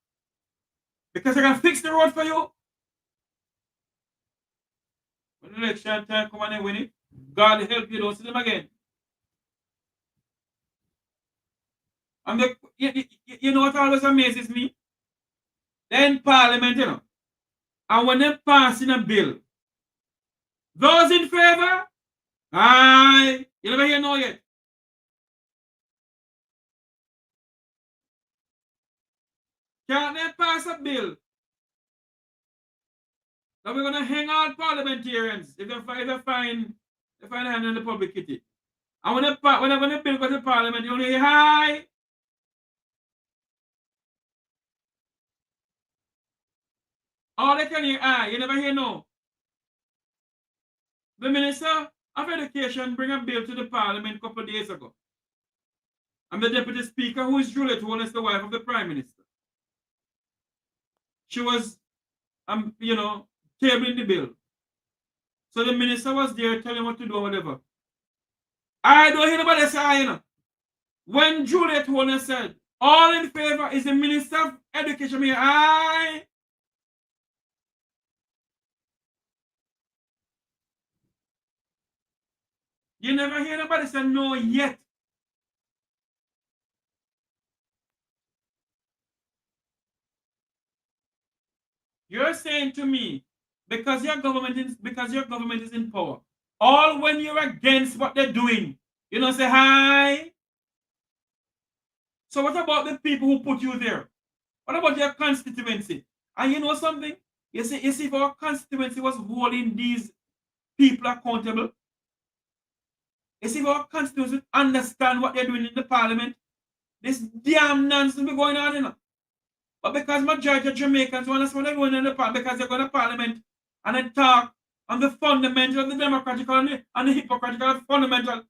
[SPEAKER 1] Because I can fix the road for you. When election time come and they win it, God help you, don't see them again. And you know what always amazes me? They're in Parliament, you know. And when they're passing a bill, those in favor, aye, you never hear no yet. Can't they pass a bill that we're gonna hang out parliamentarians if they find a hand in the public kitty? And when the bill goes to Parliament, you only hear hi. All they can hear aye, you never hear no. The Minister of Education bring a bill to the Parliament a couple of days ago. And the Deputy Speaker, who is Juliet Wall, is the wife of the Prime Minister. She was, you know, tabling the bill. So the minister was there telling what to do or whatever. I don't hear nobody say, you know. When Juliet Warner said, all in favor is the Minister of Education, aye. You never hear nobody say no yet. You're saying to me, because your government is in power, all when you're against what they're doing, you don't say hi. So what about the people who put you there? What about your constituency? And you know something? You see, if our constituency was holding these people accountable, you see, if our constituency understand what they're doing in the Parliament, this damn nonsense be going on, you know. But because majority of Jamaicans want to see what they're going in the parliament, because they're going to parliament and they talk on the fundamental of the democratic and the hypocritical of fundamental.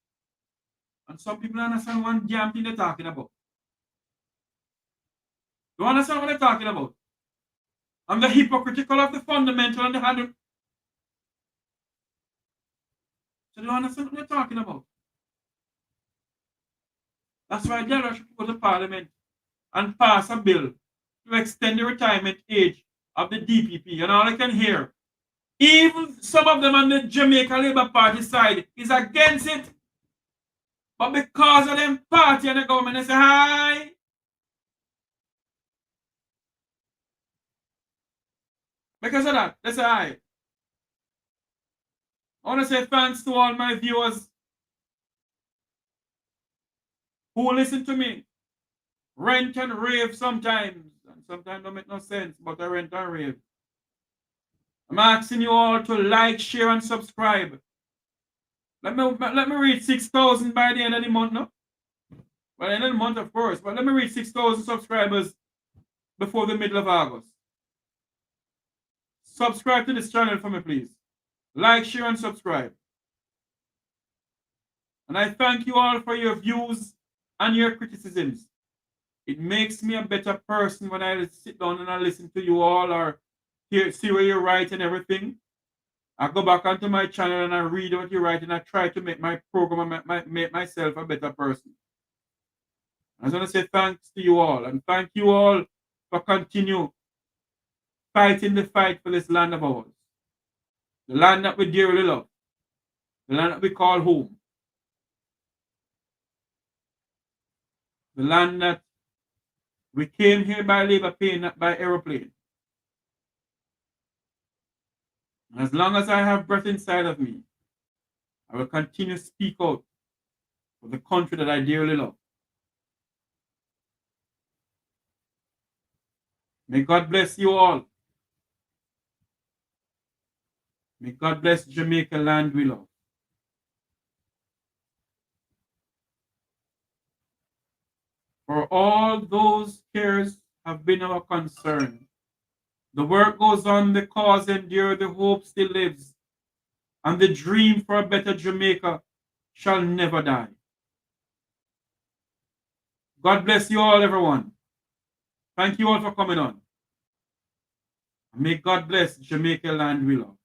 [SPEAKER 1] And some people don't understand one damn thing they're talking about. You understand what they're talking about? And the hypocritical of the fundamental and the handle. So you understand what they're talking about? That's why they should go to parliament and pass a bill to extend the retirement age of the DPP. And all I can hear, even some of them on the Jamaica Labour Party side is against it. But because of them party and the government, they say, hi. Because of that, they say, hi. I want to say thanks to all my viewers who listen to me. Rant and rave sometimes. And sometimes don't make no sense, but I rant and rave. I'm asking you all to like, share, and subscribe. Let me reach 6,000 by the end of the month, no? By the end of the month, of course. But let me reach 6,000 subscribers before the middle of August. Subscribe to this channel for me, please. Like, share, and subscribe. And I thank you all for your views and your criticisms. It makes me a better person when I sit down and I listen to you all or see where you write and everything. I go back onto my channel and I read what you write and I try to make my program and make myself a better person. I just want to say thanks to you all and thank you all for continue fighting the fight for this land of ours. The land that we dearly love. The land that we call home. The land that we came here by labor pain, not by aeroplane. As long as I have breath inside of me, I will continue to speak out for the country that I dearly love. May God bless you all. May God bless Jamaica land we love. For all those cares have been our concern. The work goes on, the cause endure, the hope still lives, and the dream for a better Jamaica shall never die. God bless you all, everyone. Thank you all for coming on. May God bless Jamaica land we love.